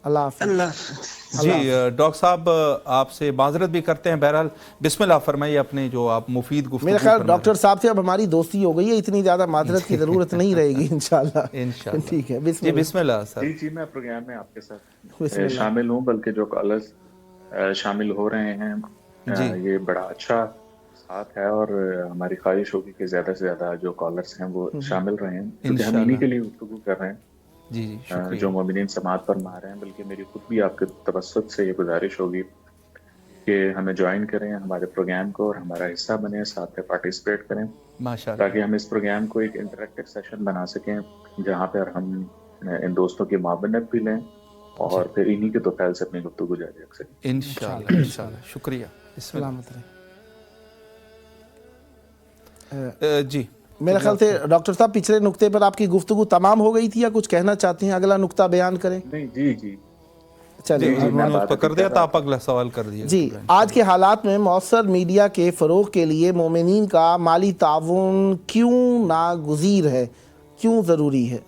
Speaker 2: اللہ حافظ.
Speaker 3: جی ڈاکٹر صاحب آپ سے معذرت بھی کرتے ہیں. بہرحال بسم اللہ فرمائیے اپنے جو آپ مفید گفتگو.
Speaker 2: میرے خیال ڈاکٹر صاحب سے اب ہماری دوستی ہو گئی ہے, اتنی زیادہ معذرت کی ضرورت نہیں رہے گی انشاءاللہ.
Speaker 3: انشاءاللہ.
Speaker 2: ٹھیک ہے,
Speaker 3: جی بسم اللہ سر.
Speaker 4: جی میں پروگرام میں آپ کے ساتھ شامل ہوں, بلکہ جو کالرز شامل ہو رہے ہیں یہ بڑا اچھا ساتھ ہے, اور ہماری خواہش ہوگی کہ زیادہ سے زیادہ جو کالرز ہیں وہ شامل رہیں, کیونکہ ہم انہی کے لیے گفتگو کر رہے ہیں.
Speaker 3: جی جی شکریہ.
Speaker 4: جو مومنین سماعت فرما رہے ہیں, بلکہ میری خود بھی آپ کے توسط سے یہ گزارش ہوگی کہ ہمیں جوائن کریں ہمارے پروگرام کو, اور ہمارا حصہ بنیں, ساتھ میں پارٹیسپیٹ کریں,
Speaker 3: ماشاءاللہ.
Speaker 4: تاکہ ہم اس پروگرام کو ایک انٹریکٹیو سیشن بنا سکیں جہاں پر ہم ان دوستوں کی معاونت بھی لیں اور پھر انہی کے توفیل سے اپنی گفتگو جاری رکھ سکیں.
Speaker 3: انشاءاللہ انشاءاللہ. شکریہ.
Speaker 2: سلامت
Speaker 3: رہیں. جی
Speaker 2: میرے خیال سے ڈاکٹر صاحب پچھلے نقطے پر آپ کی گفتگو تمام ہو گئی تھی, یا کچھ کہنا چاہتے ہیں, اگلا نقطہ بیان کریں؟
Speaker 4: نہیں جی جی
Speaker 2: چلیے
Speaker 3: انہوں نے کر دیا تھا, آپ اگلا سوال کر دیجیے.
Speaker 2: جی, آج کے حالات میں مؤثر میڈیا کے فروغ کے لیے مومنین کا مالی تعاون کیوں ناگزیر ہے, کیوں ضروری ہے؟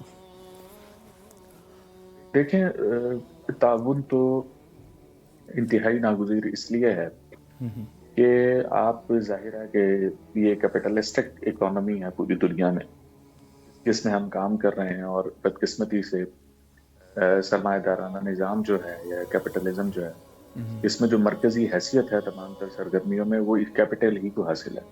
Speaker 4: دیکھیں تعاون تو انتہائی ناگزیر اس لیے ہے کہ آپ ظاہر ہے کہ یہ کیپٹلسٹک اکانومی ہے پوری دنیا میں جس میں ہم کام کر رہے ہیں, اور بدقسمتی سے سرمایہ دارانہ نظام جو ہے یا کیپٹلزم جو ہے, اس میں جو مرکزی حیثیت ہے تمام تر سرگرمیوں میں وہ کیپٹل ہی کو حاصل ہے.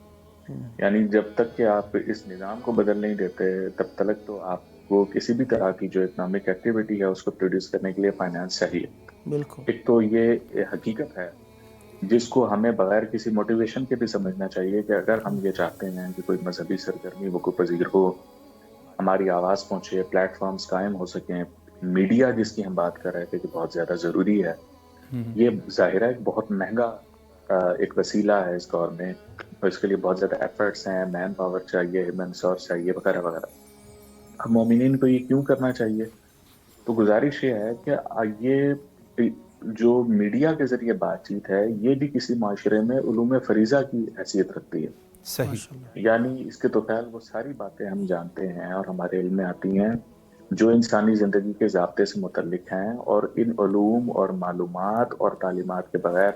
Speaker 4: یعنی جب تک کہ آپ اس نظام کو بدل نہیں دیتے تب تک تو آپ کو کسی بھی طرح کی جو اکنامک ایکٹیویٹی ہے اس کو پروڈیوس کرنے کے لیے فائنانس چاہیے.
Speaker 2: بالکل.
Speaker 4: ایک تو یہ حقیقت ہے جس کو ہمیں بغیر کسی موٹیویشن کے بھی سمجھنا چاہیے کہ اگر ہم یہ چاہتے ہیں کہ کوئی مذہبی سرگرمی وقوع پذیر ہو, ہماری آواز پہنچے, پلیٹ فارمز قائم ہو سکیں, میڈیا جس کی ہم بات کر رہے تھے کہ بہت زیادہ ضروری ہے, یہ ظاہر ہے بہت مہنگا ایک وسیلہ ہے اس دور میں, اور اس کے لیے بہت زیادہ ایفرٹس ہیں, مین پاور چاہیے, ہیومن ریسورس چاہیے, وغیرہ وغیرہ. اب مومنین کو یہ کیوں کرنا چاہیے؟ تو گزارش یہ ہے کہ یہ جو میڈیا کے ذریعے بات چیت ہے یہ بھی کسی معاشرے میں علوم فریضہ کی حیثیت رکھتی ہے.
Speaker 3: صحیح.
Speaker 4: یعنی اس کے توفیل وہ ساری باتیں ہم جانتے ہیں اور ہمارے علم میں آتی ہیں جو انسانی زندگی کے ضابطے سے متعلق ہیں, اور ان علوم اور معلومات اور تعلیمات کے بغیر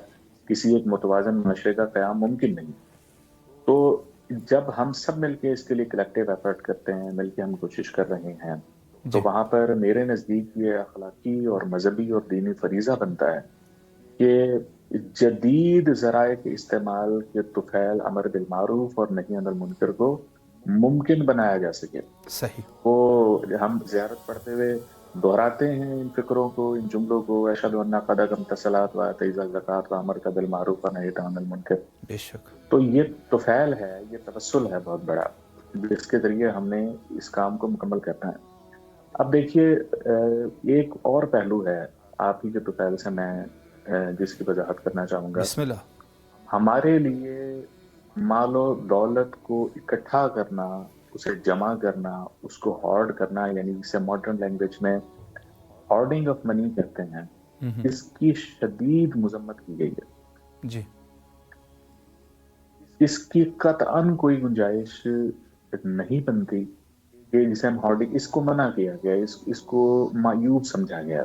Speaker 4: کسی ایک متوازن معاشرے کا قیام ممکن نہیں. تو جب ہم سب مل کے اس کے لیے کلیکٹیو ایفرٹ کرتے ہیں, مل کے ہم کوشش کر رہے ہیں, تو وہاں پر میرے نزدیک یہ اخلاقی اور مذہبی اور دینی فریضہ بنتا ہے کہ جدید ذرائع کے استعمال کے توفیل امر بالمعروف اور نہی عن المنکر کو ممکن بنایا جا سکے.
Speaker 3: صحیح.
Speaker 4: وہ ہم زیارت پڑھتے ہوئے دہراتے ہیں ان فکروں کو, ان جملوں کو, اشہد ان قد اقمت الصلاۃ و آتیت الزکوٰۃ و امرت بالمعروف و نہیت عن المنکر.
Speaker 3: بے شک.
Speaker 4: تو یہ توفیل ہے, یہ توسل ہے بہت بڑا, جس کے ذریعے ہم نے اس کام کو مکمل کرنا ہے. اب دیکھیے ایک اور پہلو ہے آپ ہی کے توفیل سے میں جس کی وضاحت کرنا چاہوں گا.
Speaker 3: بسم اللہ.
Speaker 4: ہمارے لیے مال و دولت کو اکٹھا کرنا, اسے جمع کرنا, اس کو ہارڈ کرنا, یعنی اسے ماڈرن لینگویج میں ہارڈنگ آف منی کہتے ہیں، اس کی شدید مذمت کی گئی ہے.
Speaker 3: جی
Speaker 4: اس کی قطعاً کوئی گنجائش نہیں بنتی کہ جسے ہم ہارڈنگ، اس کو منع کیا گیا، اس کو معیوب سمجھا گیا،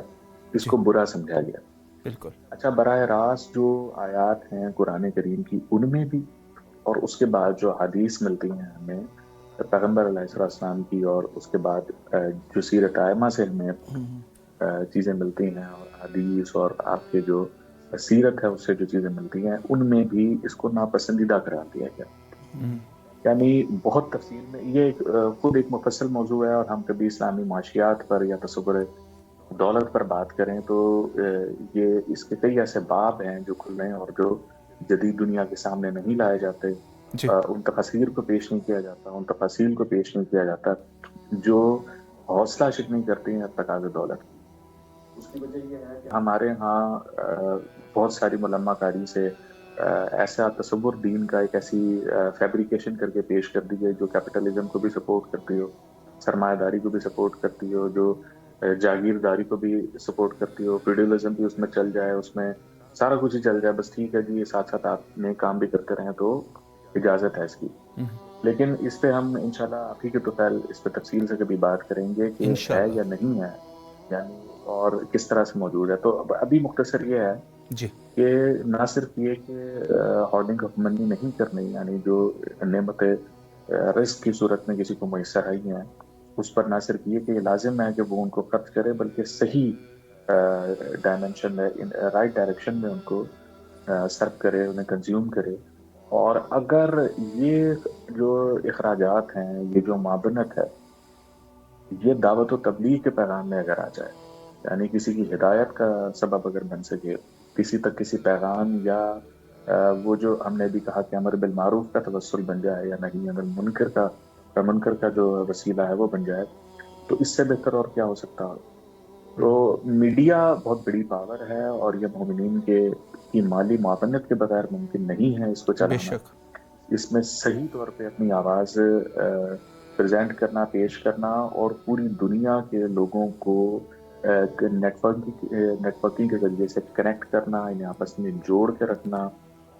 Speaker 4: اس کو برا سمجھا گیا.
Speaker 3: بالکل.
Speaker 4: اچھا، براہ راست جو آیات ہیں قرآن کریم کی ان میں بھی، اور اس کے بعد جو حدیث ملتی ہیں ہمیں پیغمبر علیہ السلام کی، اور اس کے بعد جو سیرت ائمہ سے ہمیں چیزیں ملتی ہیں، اور حدیث اور آپ کے جو سیرت ہے اس سے جو چیزیں ملتی ہیں، ان میں بھی اس کو ناپسندیدہ قرار دیا گیا. یعنی بہت تفصیل میں یہ خود ایک مفصل موضوع ہے، اور ہم کبھی اسلامی معاشیات پر یا تصور دولت پر بات کریں تو یہ اس کے کئی ایسے باب ہیں جو کھل رہے ہیں اور جو جدید دنیا کے سامنے نہیں لائے جاتے. ان تفاصیر کو پیش نہیں کیا جاتا، ان تفاصیل کو پیش نہیں کیا جاتا جو حوصلہ شکنی کرتی ہیں تقاضے دولت. اس کی وجہ یہ ہے کہ ہمارے ہاں بہت ساری ملمہ کاری سے ایسا تصور دین کا ایک ایسی فیبریکیشن کر کے پیش کر دی ہے جو کیپٹلزم کو بھی سپورٹ کرتی ہو، سرمایہ داری کو بھی سپورٹ کرتی ہو، جو جاگیرداری کو بھی سپورٹ کرتی ہو، فیوڈلزم بھی اس میں چل جائے، اس میں سارا کچھ ہی چل جائے، بس ٹھیک ہے جی، ساتھ ساتھ آپ نے کام بھی کرتے رہیں تو اجازت ہے اس کی. لیکن اس پہ ہم انشاءاللہ آپ ہی کے تو پہل اس پہ تفصیل سے کبھی بات کریں گے کہ ہے یا نہیں ہے، یعنی اور کس طرح سے موجود ہے. تو ابھی مختصر یہ ہے کہ نہ صرف یہ کہ ہارڈنگ آف منی نہیں کرنی، یعنی جو نعمت رزق کی صورت میں کسی کو میسر آئی ہیں اس پر نہ صرف یہ کہ یہ لازم ہے کہ وہ ان کو خرچ کرے، بلکہ صحیح ڈائمنشن میں، رائٹ ڈائریکشن میں ان کو صرف کرے، انہیں کنزیوم کرے. اور اگر یہ جو اخراجات ہیں، یہ جو معاونت ہے، یہ دعوت و تبلیغ کے پیغام میں اگر آ جائے، یعنی کسی کی ہدایت کا سبب اگر بن سکے، کسی تک کسی پیغام، یا وہ جو ہم نے بھی کہا کہ امر بالمعروف کا توسل بن جائے، یا نہیں اگر منکر کا جو وسیلہ ہے وہ بن جائے، تو اس سے بہتر اور کیا ہو سکتا ہو. تو میڈیا بہت بڑی پاور ہے، اور یہ مومنین کی مالی معاونت کے بغیر ممکن نہیں ہے اس کو چلانا. اس میں صحیح طور پہ اپنی آواز پریزنٹ کرنا، پیش کرنا، اور پوری دنیا کے لوگوں کو نیٹ ورکنگ کے ذریعے سے کنیکٹ کرنا، انہیں آپس میں جوڑ کے رکھنا،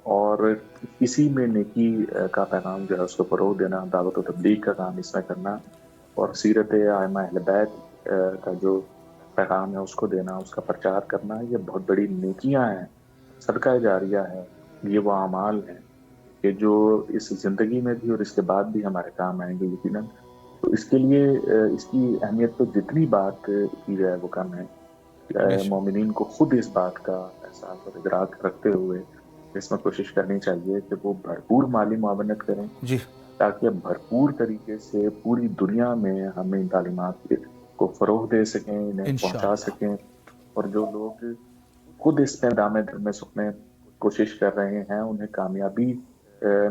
Speaker 4: اور اسی میں نیکی کا پیغام جو ہے اس کو فروغ دینا، دعوت و تبلیغ کا کام اس میں کرنا، اور سیرت ائمہ اہل بیت کا جو پیغام ہے اس کو دینا، اس کا پرچار کرنا. یہ بہت بڑی نیکیاں ہیں، صدقہ جاریہ ہے، یہ وہ اعمال ہیں کہ جو اس زندگی میں بھی اور اس کے بعد بھی ہمارے کام آئیں گے یقیناً. تو اس کے لیے اس کی اہمیت تو جتنی بات کی جائے وہ کم ہے. مومنین کو خود اس بات کا احساس اور ادراک رکھتے ہوئے اس میں کوشش کرنی چاہیے کہ وہ بھرپور مالی معاونت کریں، تاکہ بھرپور طریقے سے پوری دنیا میں ہم ان تعلیمات کو فروغ دے سکیں، انہیں پہنچا سکیں. اور جو لوگ خود اس میں دامے میں سکنے کوشش کر رہے ہیں انہیں کامیابی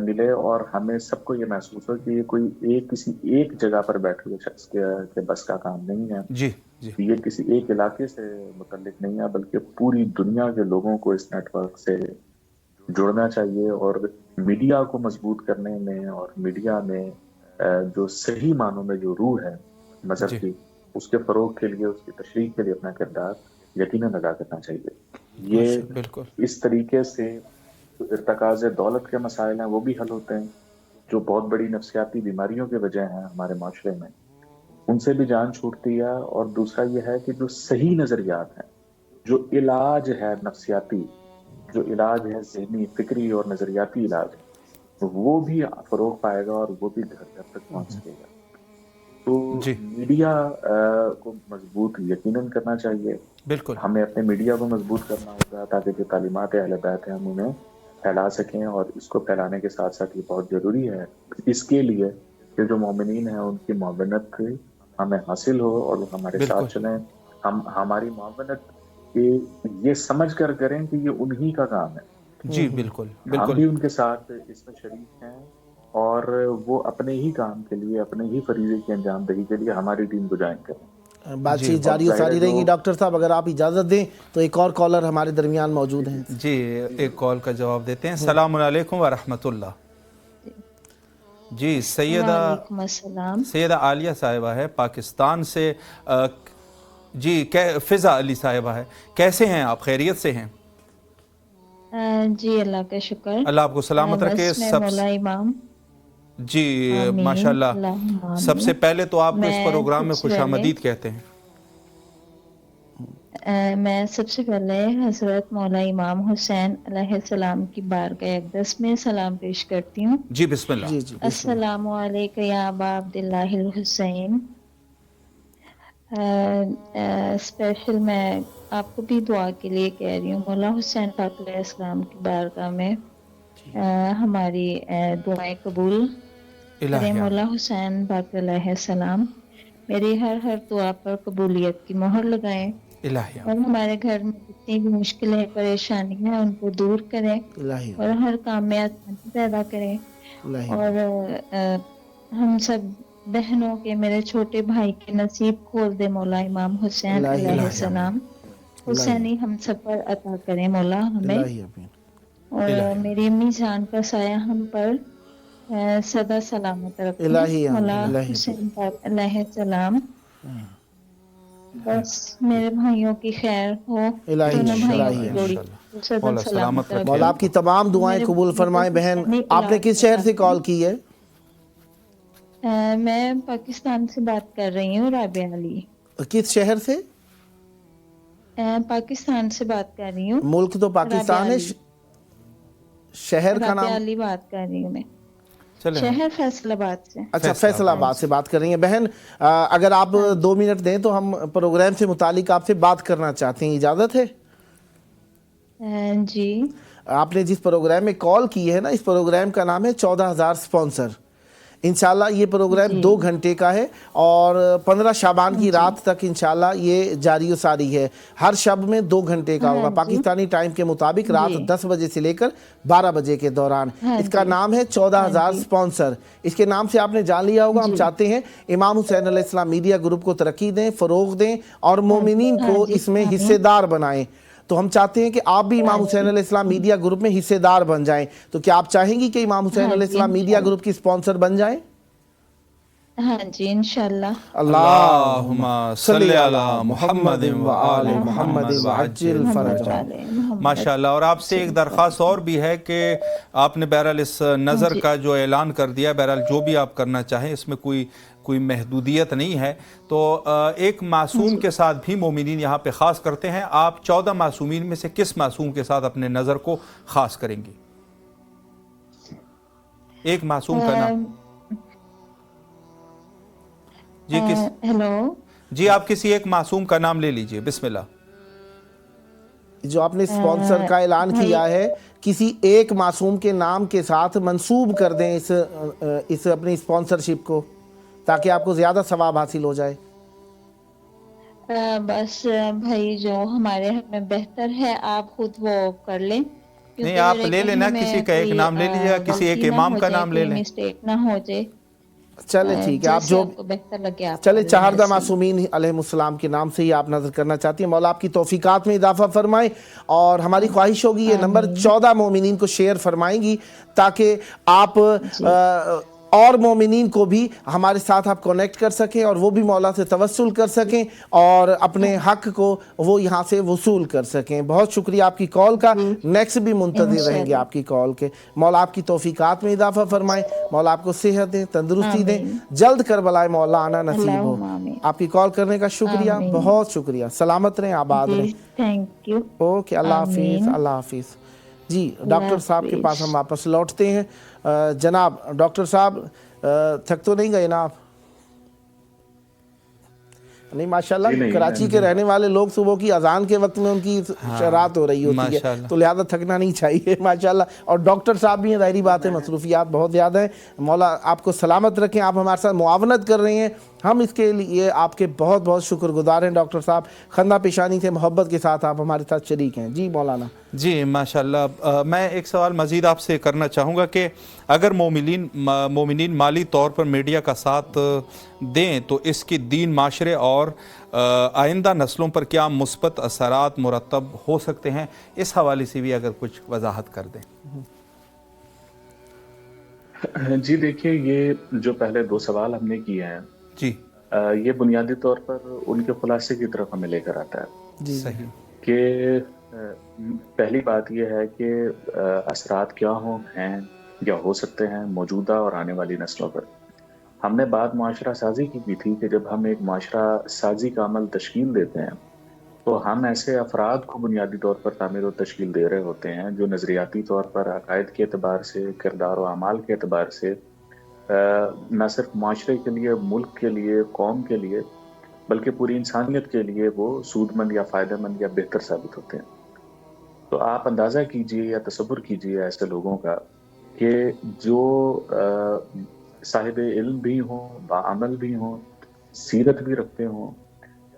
Speaker 4: ملے، اور ہمیں سب کو یہ محسوس ہو کہ یہ کوئی کسی ایک جگہ پر بیٹھے ہوئے شخص کے بس کا کام نہیں ہے. یہ کسی ایک علاقے سے متعلق نہیں ہے، بلکہ پوری دنیا کے لوگوں کو اس نیٹ ورک سے جڑنا چاہیے. اور میڈیا کو مضبوط کرنے میں، اور میڈیا میں جو صحیح معنوں میں جو روح ہے مذہب کی، اس کے فروغ کے لیے، اس کی تشریح کے لیے اپنا کردار یقیناً ادا کرنا چاہیے. یہ اس طریقے سے ارتکاز دولت کے مسائل ہیں وہ بھی حل ہوتے ہیں، جو بہت بڑی نفسیاتی بیماریوں کی وجہ ہیں ہمارے معاشرے میں، ان سے بھی جان چھوٹتی ہے. اور دوسرا یہ ہے کہ جو صحیح نظریات ہیں، جو علاج ہے نفسیاتی، جو علاج ہے ذہنی، فکری اور نظریاتی علاج، وہ بھی فروغ پائے گا اور وہ بھی گھر گھر تک پہنچ سکے گا. تو میڈیا کو مضبوط یقیناً کرنا چاہیے. ہمیں اپنے میڈیا کو مضبوط کرنا ہوگا تاکہ جو تعلیمات اہل بیت ہیں ہم انہیں پھیلا سکیں. اور اس کو پھیلانے کے ساتھ ساتھ یہ بہت ضروری ہے اس کے لیے کہ جو مومنین ہیں ان کی معاونت ہمیں حاصل ہو اور وہ ہمارے ساتھ چلیں. ہم ہماری معاونت یہ سمجھ کر کریں کہ یہ انہی کا کام ہے.
Speaker 3: جی بالکل.
Speaker 4: ہم بھی ان کے ساتھ اس میں شریک ہیں، اور وہ اپنے ہی کام کے لیے، اپنے ہی فریضے کی انجام دہی کے لیے ہماری ٹیم کو جوائن کریں.
Speaker 2: بات چیت جاری و ساری رہے گی ڈاکٹر صاحب، اگر آپ اجازت دیں تو ایک اور کالر ہمارے درمیان موجود ہیں.
Speaker 3: جی ایک کال کا جواب دیتے ہیں. السلام علیکم ورحمۃ اللہ. جی سیدہ عالیہ صاحبہ ہے پاکستان سے. جی فضا علی صاحبہ ہے، کیسے ہیں آپ؟ خیریت سے ہیں؟
Speaker 6: جی اللہ کا شکر.
Speaker 3: اللہ آپ کو سلامت رکھے.
Speaker 6: بس میں مولا امام.
Speaker 3: جی
Speaker 6: آمین
Speaker 3: ماشاءاللہ.
Speaker 6: اللہم آمین.
Speaker 3: سب سے پہلے تو آپ کو اس
Speaker 6: میں
Speaker 3: پروگرام میں
Speaker 6: سب سے
Speaker 3: خوش
Speaker 6: پہلے
Speaker 3: آمدید کہتے ہیں.
Speaker 6: میں سب سے پہلے حضرت مولا امام حسین علیہ السلام کی بارگاہ اقدس میں سلام پیش کرتی ہوں.
Speaker 3: جی بسم اللہ.
Speaker 2: جی جی بسم اللہ.
Speaker 6: السلام علیکم یا ابا عبداللہ الحسین. اسپیشل میں آپ کو بھی دعا کے لیے کہہ رہی ہوں. مولا حسین پاک علیہ السلام کی بارگاہ میں ہماری دعائیں قبول کریں.
Speaker 3: الہی
Speaker 6: مولا حسین پاک علیہ السلام میری ہر دعا پر قبولیت کی مہر لگائیں
Speaker 3: الہی
Speaker 6: اور ہمارے گھر میں جتنی بھی مشکلیں پریشانیاں ہیں ان کو دور کریں
Speaker 2: الہی
Speaker 6: اور ہر کام میں آسانی پیدا کریں.
Speaker 2: الہی
Speaker 6: اور ہم سب بہنوں کے، میرے چھوٹے بھائی کے نصیب کھول دے مولا امام حسین
Speaker 2: الہی
Speaker 6: علیہ
Speaker 2: الہی
Speaker 6: السلام. حسینی ہم سب پر عطا کریں مولا ہمیں.
Speaker 2: الہی آمین.
Speaker 6: اور
Speaker 3: الہی.
Speaker 6: میری امی جان کا سایہ ہم پر سدا سلامت رکھیں
Speaker 2: الہی آمین.
Speaker 6: مولا
Speaker 2: الہی
Speaker 6: حسین پاک علیہ السلام. بس میرے بھائیوں کی خیر ہو،
Speaker 2: الہی
Speaker 6: دونوں
Speaker 2: آمین.
Speaker 6: بھائیوں
Speaker 2: الہی
Speaker 6: کی
Speaker 2: آمین.
Speaker 6: جوڑی سدا
Speaker 3: مولا
Speaker 6: سلامت
Speaker 3: سلامت رکھے.
Speaker 2: مولا آپ کی تمام دعائیں قبول فرمائیں. بہن آپ نے کس شہر سے کال کی ہے؟
Speaker 6: میں پاکستان سے بات کر رہی ہوں. رابعہ علی.
Speaker 2: کس شہر سے؟
Speaker 6: پاکستان سے بات کر رہی ہوں.
Speaker 2: ملک تو پاکستان ہے، شہر کا
Speaker 6: رابعہ
Speaker 2: نام؟
Speaker 6: علی بات کر رہی ہوں میں.
Speaker 3: چلیں
Speaker 6: شہر فیصل آباد سے.
Speaker 2: اچھا فیصل آباد سے بات کر رہی ہیں. بہن اگر آپ 2 منٹ دیں تو ہم پروگرام سے متعلق آپ سے بات کرنا چاہتے ہیں، اجازت ہے؟
Speaker 6: جی.
Speaker 2: آپ نے جس پروگرام میں کال کی ہے نا، اس پروگرام کا نام ہے 14,000 سپانسر. انشاءاللہ یہ پروگرام 2 گھنٹے کا ہے اور 15 شعبان کی رات تک انشاءاللہ یہ جاری و ساری ہے. ہر شب میں 2 گھنٹے کا ہوگا پاکستانی ٹائم کے مطابق، رات 10 بجے سے لے کر 12 بجے کے دوران. اس کا نام ہے 14,000 سپانسر. اس کے نام سے آپ نے جان لیا ہوگا. ہم چاہتے ہیں امام حسین علیہ السلام میڈیا گروپ کو ترقی دیں، فروغ دیں اور مومنین کو اس میں حصے دار بنائیں. تو ہم چاہتے ہیں کہ آپ بھی امام حسین علیہ السلام میڈیا گروپ میں حصے دار بن جائیں. تو کیا آپ چاہیں گی کہ امام حسین علیہ السلام میڈیا گروپ کی سپانسر بن جائیں؟
Speaker 6: ہاں جی انشاءاللہ.
Speaker 3: اللہم صلی علی محمد و آل محمد وعجل فرجہم. ماشاءاللہ. اور آپ سے ایک درخواست اور بھی ہے کہ آپ نے بہرحال اس نظر کا جو اعلان کر دیا، بہرحال جو بھی آپ کرنا چاہیں اس میں کوئی محدودیت نہیں ہے. تو ایک معصوم کے ساتھ بھی مومنین یہاں پہ خاص کرتے ہیں. آپ 14 معصومین میں سے کس معصوم کے ساتھ اپنے نظر کو خاص کریں گی؟ ایک معصوم کا نام. جی
Speaker 6: ہیلو.
Speaker 3: جی آپ کسی ایک معصوم کا نام لے لیجئے. بسم اللہ.
Speaker 2: جو آپ نے سپانسر کا اعلان کیا ہے کسی ایک معصوم کے نام کے ساتھ منسوب کر دیں اس اپنی سپانسرشپ کو، تاکہ آپ کو زیادہ ثواب حاصل ہو جائے.
Speaker 6: بس بھائی جو ہمارے حق میں بہتر ہے آپ خود وہ کر لیں.
Speaker 3: نہیں آپ لے لینا، کسی کا ایک نام لے لیجیے، کسی ایک امام کا نام لے لیں.
Speaker 6: مسٹیک نہ ہو جائے.
Speaker 2: چلے ٹھیک ہے. آپ
Speaker 6: جیسے
Speaker 2: جو
Speaker 6: آپ کو بہتر لگے آپ
Speaker 2: چلے
Speaker 6: کر لیں.
Speaker 2: 14 معصومین علیہ السلام کے نام سے ہی آپ نظر کرنا چاہتی ہیں. مولا آپ کی توفیقات میں اضافہ فرمائیں اور ہماری خواہش ہوگی یہ نمبر 14 مومنین کو شیئر فرمائیں گی تاکہ آپ اور مومنین کو بھی ہمارے ساتھ آپ کنیکٹ کر سکیں اور وہ بھی مولا سے توسل کر سکیں اور اپنے حق کو وہ یہاں سے وصول کر سکیں. بہت شکریہ آپ کی کال کا. نیکسٹ بھی منتظر رہیں گے آپ کی کال کے. مولا آپ کی توفیقات میں اضافہ فرمائیں. مولا آپ کو صحت دیں، تندرستی دیں، جلد کربلائے مولا آنا نصیب ہو. آپ کی کال کرنے کا شکریہ، بہت شکریہ. سلامت رہیں، آباد رہیں.
Speaker 6: Thank you.
Speaker 2: اوکے اللہ حافظ. اللہ حافظ. جی ڈاکٹر صاحب کے پاس ہم واپس لوٹتے ہیں. جناب ڈاکٹر صاحب تھک تو نہیں گئے نا آپ؟ نہیں ماشاءاللہ کراچی کے رہنے والے لوگ صبح کی اذان کے وقت میں ان کی شرارت ہو رہی ہوتی ہے تو لہذا تھکنا نہیں چاہیے ماشاءاللہ. اور ڈاکٹر صاحب بھی ہیں، ظاہری بات ہے مصروفیات بہت زیادہ ہیں. مولا آپ کو سلامت رکھیں. آپ ہمارے ساتھ معاونت کر رہے ہیں، ہم اس کے لیے آپ کے بہت بہت شکر گزار ہیں. ڈاکٹر صاحب خندہ پیشانی سے محبت کے ساتھ آپ ہمارے ساتھ شریک ہیں. جی مولانا.
Speaker 3: جی ماشاءاللہ. میں ایک سوال مزید آپ سے کرنا چاہوں گا کہ اگر مومنین مالی طور پر میڈیا کا ساتھ دیں تو اس کی دین، معاشرے اور آئندہ نسلوں پر کیا مثبت اثرات مرتب ہو سکتے ہیں؟ اس حوالے سے بھی اگر کچھ وضاحت کر دیں.
Speaker 4: جی دیکھیے، یہ جو پہلے 2 سوال ہم نے کیے ہیں
Speaker 3: جی
Speaker 4: یہ بنیادی طور پر ان کے خلاصے کی طرف ہمیں لے کر آتا ہے
Speaker 2: جی
Speaker 3: صحیح.
Speaker 4: کہ پہلی بات یہ ہے کہ اثرات کیا ہیں یا ہو سکتے ہیں موجودہ اور آنے والی نسلوں پر. ہم نے بات معاشرہ سازی کی تھی کہ جب ہم ایک معاشرہ سازی کا عمل تشکیل دیتے ہیں تو ہم ایسے افراد کو بنیادی طور پر تعمیر و تشکیل دے رہے ہوتے ہیں جو نظریاتی طور پر عقائد کے اعتبار سے، کردار و اعمال کے اعتبار سے نہ صرف معاشرے کے لیے، ملک کے لیے، قوم کے لیے، بلکہ پوری انسانیت کے لیے وہ سود مند یا فائدہ مند یا بہتر ثابت ہوتے ہیں. تو آپ اندازہ کیجئے یا تصور کیجئے ایسے لوگوں کا کہ جو صاحب علم بھی ہوں، باعمل بھی ہوں، سیرت بھی رکھتے ہوں.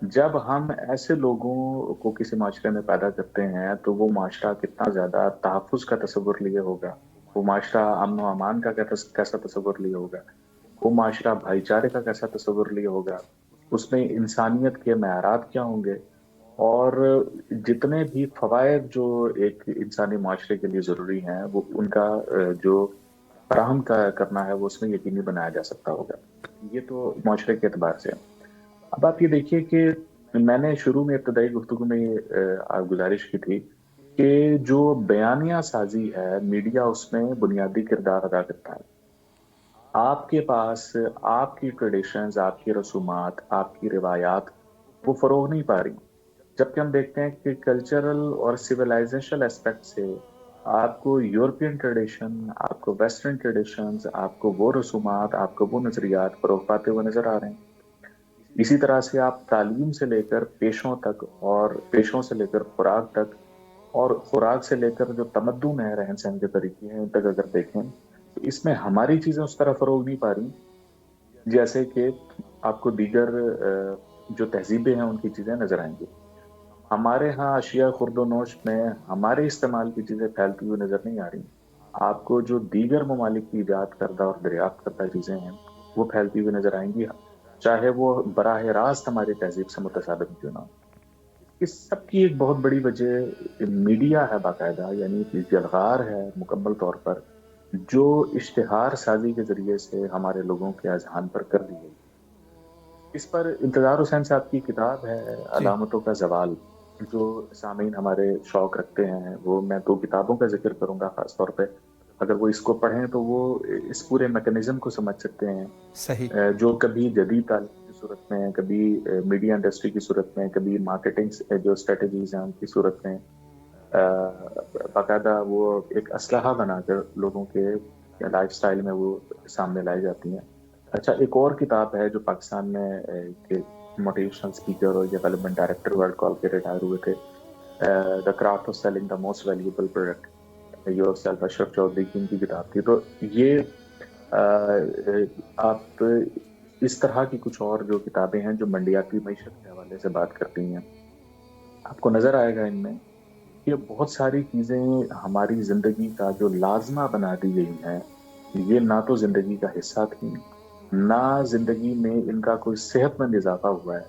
Speaker 4: جب ہم ایسے لوگوں کو کسی معاشرے میں پیدا کرتے ہیں تو وہ معاشرہ کتنا زیادہ تحفظ کا تصور لیے ہوگا، وہ معاشرہ امن و امان کا کیسا تصور لیے ہوگا، وہ معاشرہ بھائی چارے کا کیسا تصور لیے ہوگا، اس میں انسانیت کے معیارات کیا ہوں گے، اور جتنے بھی فوائد جو ایک انسانی معاشرے کے لیے ضروری ہیں وہ ان کا جو فراہم کرنا ہے وہ اس میں یقینی بنایا جا سکتا ہوگا. یہ تو معاشرے کے اعتبار سے. اب آپ یہ دیکھیے کہ میں نے شروع میں ابتدائی گفتگو میں گزارش کی تھی کہ جو بیانیہ سازی ہے میڈیا اس میں بنیادی کردار ادا کرتا ہے. آپ کے پاس آپ کی ٹریڈیشنز، آپ کی رسومات، آپ کی روایات وہ فروغ نہیں پا رہی، جبکہ ہم دیکھتے ہیں کہ کلچرل اور سویلائزیشن اسپیکٹ سے آپ کو یورپین ٹریڈیشن، آپ کو ویسٹرن ٹریڈیشنز، آپ کو وہ رسومات، آپ کو وہ نظریات فروغ پاتے ہوئے نظر آ رہے ہیں. اسی طرح سے آپ تعلیم سے لے کر پیشوں تک، اور پیشوں سے لے کر خوراک تک، اور خوراک سے لے کر جو تمدن ہے، رہن سہن کے طریقے ہیں، ان تک اگر دیکھیں تو اس میں ہماری چیزیں اس طرح فروغ نہیں پا رہی جیسے کہ آپ کو دیگر جو تہذیبیں ہیں ان کی چیزیں نظر آئیں گی. ہمارے ہاں اشیاء خورد و نوش میں ہمارے استعمال کی چیزیں پھیلتی ہوئی نظر نہیں آ رہی. آپ کو جو دیگر ممالک کی ایجاد کردہ اور دریافت کردہ چیزیں ہیں وہ پھیلتی ہوئی نظر آئیں گی، چاہے وہ براہ راست ہماری تہذیب سے متصادم کیوں نہ ہو. اس سب کی ایک بہت بڑی وجہ میڈیا ہے باقاعدہ، یعنی جلغار ہے مکمل طور پر، جو اشتہار سازی کے ذریعے سے ہمارے لوگوں کے اذہان پر کر دی گئی. اس پر انتظار حسین صاحب کی کتاب ہے علامتوں کا زوال، جو سامعین ہمارے شوق رکھتے ہیں. وہ میں 2 کتابوں کا ذکر کروں گا خاص طور پہ، اگر وہ اس کو پڑھیں تو وہ اس پورے میکانزم کو سمجھ سکتے ہیں.
Speaker 3: صحیح.
Speaker 4: جو کبھی جدید تعلیم کی صورت میں، کبھی میڈیا انڈسٹری کی صورت میں، کبھی مارکیٹنگ جو اسٹریٹجیز ہیں ان کی صورت میں باقاعدہ وہ ایک اسلحہ بنا کر لوگوں کے لائف سٹائل میں وہ سامنے لائی جاتی ہیں. اچھا، ایک اور کتاب ہے جو پاکستان میں موٹیویشنل اسپیکر اور ڈیولپمنٹ ڈائریکٹر ورلڈ کال کے ریٹائر ہوئے تھے، the craft of selling the most valuable product, yourself, Ashraf Chaudhry کی ان کی کتاب تھی. تو یہ آپ اس طرح کی کچھ اور جو کتابیں ہیں جو منڈیاتی معیشت کے حوالے سے بات کرتی ہیں، آپ کو نظر آئے گا ان میں کہ بہت ساری چیزیں ہماری زندگی کا جو لازمہ بنا دی گئی ہیں، یہ نہ تو زندگی کا حصہ تھی، نہ زندگی میں ان کا کوئی صحت مند اضافہ ہوا ہے.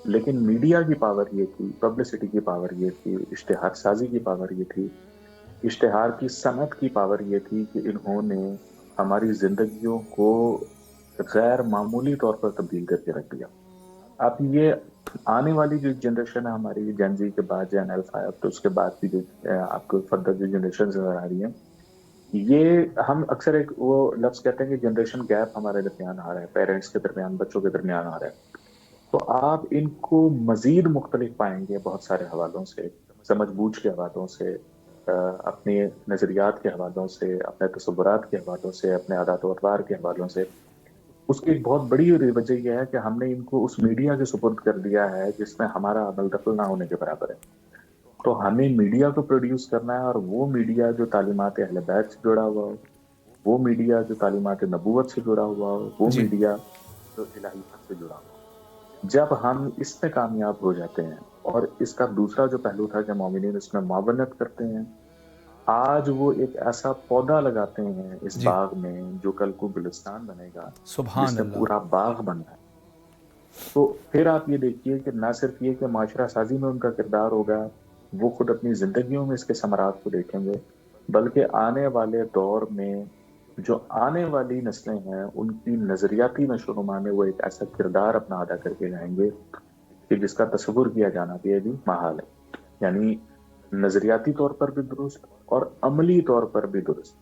Speaker 4: لیکن میڈیا کی پاور یہ تھی، پبلسٹی کی پاور یہ تھی، اشتہار سازی کی پاور یہ تھی، اشتہار کی صنعت کی پاور یہ تھی کہ انہوں نے ہماری زندگیوں کو غیر معمولی طور پر تبدیل کر کے رکھ دیا. اب یہ آنے والی جو جنریشن ہے ہماری، جین زی کے بعد جین الفا، تو اس کے بعد بھی جو آپ کو فردر جو جنریشن نظر آ رہی ہیں، یہ ہم اکثر ایک وہ لفظ کہتے ہیں کہ جنریشن گیپ ہمارے درمیان آ رہا ہے، پیرنٹس کے درمیان، بچوں کے درمیان آ رہا ہے. تو آپ ان کو مزید مختلف پائیں گے بہت سارے حوالوں سے، سمجھ بوجھ کے حوالوں سے، اپنے نظریات کے حوالوں سے، اپنے تصورات کے حوالوں سے، اپنے عادات و اطوار کے حوالوں سے. اس کی ایک بہت بڑی وجہ یہ ہے کہ ہم نے ان کو اس میڈیا کے سپرد کر دیا ہے جس میں ہمارا عمل دخل نہ ہونے کے برابر ہے. تو ہمیں میڈیا کو پروڈیوس کرنا ہے، اور وہ میڈیا جو تعلیمات اہل بیت سے جڑا ہوا ہو، وہ میڈیا جو تعلیمات نبوت سے جڑا ہوا ہو، وہ میڈیا جو الہیات سے جڑا ہوا ہو. جب ہم اس میں کامیاب ہو جاتے ہیں، اور اس کا دوسرا جو پہلو تھا کہ مومنین اس میں معاونت کرتے ہیں، آج وہ ایک ایسا پودا لگاتے ہیں اس باغ میں جو کل کو گلستان بنے گا، جس میں پورا باغ بننا ہے. تو پھر آپ یہ دیکھیے کہ نہ صرف یہ کہ معاشرہ سازی میں ان کا کردار ہوگا، وہ خود اپنی زندگیوں میں اس کے ثمرات کو دیکھیں گے، بلکہ آنے والے دور میں جو آنے والی نسلیں ہیں ان کی نظریاتی نشو و نما میں وہ ایک ایسا کردار اپنا ادا کر کے جائیں گے کہ جس کا تصور کیا جانا بھی ابھی محال ہے. یعنی نظریاتی طور پر بھی درست اور عملی طور پر بھی درست،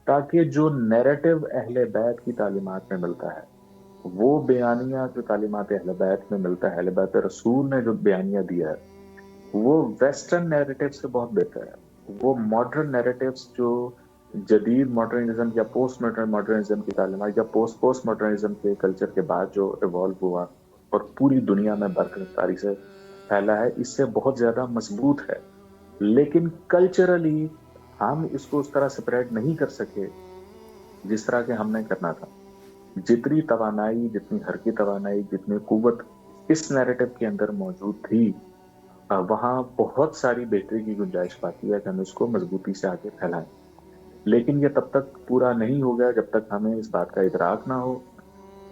Speaker 4: تاکہ جو نیریٹو اہل بیت کی تعلیمات میں ملتا ہے، وہ بیانیہ جو تعلیمات اہل بیت میں ملتا ہے، اہل بیت رسول نے جو بیانیہ دیا ہے، وہ ویسٹرن نیریٹو سے بہت بہتر ہے. وہ ماڈرن نیریٹوز جو جدید ماڈرنزم یا پوسٹ ماڈرنزم کی تعلیمات یا پوسٹ ماڈرنزم کے کلچر کے بعد جو ایوالو ہوا اور پوری دنیا میں برقراری سے پھیلا ہے، اس سے بہت زیادہ مضبوط ہے. لیکن کلچرلی ہم اس کو اس طرح سپریٹ نہیں کر سکے جس طرح کہ ہم نے کرنا تھا. جتنی توانائی، جتنی حرکی توانائی، جتنی قوت اس نیریٹو کے اندر موجود تھی، وہاں بہت ساری بہتری کی گنجائش پاتی ہے کہ ہم اس کو مضبوطی سے آگے پھیلائیں. لیکن یہ تب تک پورا نہیں ہوگا جب تک ہمیں اس بات کا ادراک نہ ہو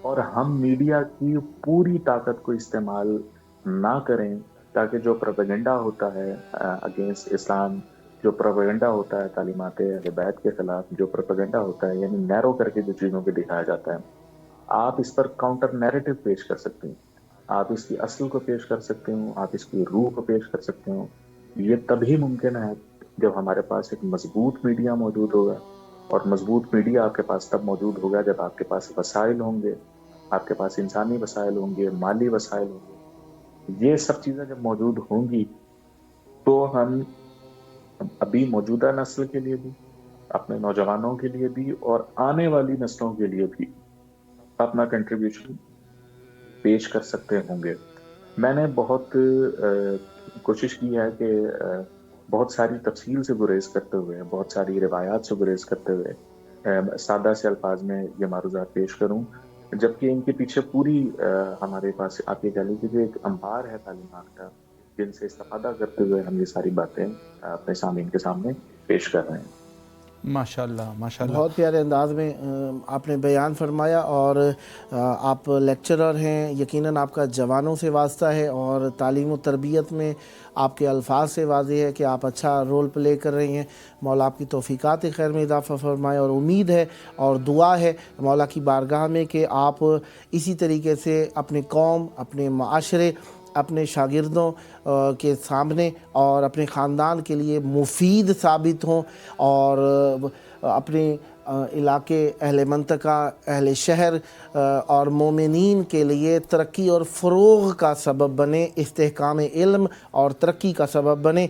Speaker 4: اور ہم میڈیا کی پوری طاقت کو استعمال نہ کریں، تاکہ جو پروپیگنڈا ہوتا ہے اگینسٹ اسلام، جو پروپیگنڈا ہوتا ہے تعلیمات اہل بیت کے خلاف، جو پروپیگنڈا ہوتا ہے یعنی نیرو کر کے جو چیزوں کو دکھایا جاتا ہے، آپ اس پر کاؤنٹر نیریٹو پیش کر سکتے ہیں، آپ اس کی اصل کو پیش کر سکتے ہوں، آپ اس کی روح کو پیش کر سکتے ہوں. یہ تبھی ممکن ہے جب ہمارے پاس ایک مضبوط میڈیا موجود ہوگا، اور مضبوط میڈیا آپ کے پاس تب موجود ہوگا جب آپ کے پاس وسائل ہوں گے، آپ کے پاس انسانی وسائل ہوں گے، مالی وسائل ہوں گے. یہ سب چیزیں جب موجود ہوں گی تو ہم ابھی موجودہ نسل کے لیے بھی، اپنے نوجوانوں کے لیے بھی اور آنے والی نسلوں کے لیے بھی اپنا کنٹریبیوشن پیش کر سکتے ہوں گے. میں نے بہت کوشش کی ہے کہ بہت ساری تفصیل سے گریز کرتے ہوئے، بہت ساری روایات سے گریز کرتے ہوئے سادہ سے الفاظ میں یہ معروضات پیش کروں، جبکہ ان کے پیچھے پوری ہمارے پاس آپ یہ کہہ لیجیے کہ ایک انبار ہے تعلیمات کا، جن سے استفادہ کرتے ہوئے ہم یہ ساری باتیں اپنے سامعین کے سامنے پیش کر رہے ہیں.
Speaker 3: ماشاءاللہ ماشاءاللہ.
Speaker 2: بہت پیارے انداز میں آپ نے بیان فرمایا، اور آپ لیکچرر ہیں، یقیناً آپ کا جوانوں سے واسطہ ہے اور تعلیم و تربیت میں آپ کے الفاظ سے واضح ہے کہ آپ اچھا رول پلے کر رہی ہیں. مولا آپ کی توفیقات خیر میں اضافہ فرمائے، اور امید ہے اور دعا ہے مولا کی بارگاہ میں کہ آپ اسی طریقے سے اپنے قوم، اپنے معاشرے، اپنے شاگردوں کے سامنے اور اپنے خاندان کے لیے مفید ثابت ہوں، اور اپنے علاقے، اہل منطقہ، اہل شہر اور مومنین کے لیے ترقی اور فروغ کا سبب بنے، استحکام علم اور ترقی کا سبب بنے.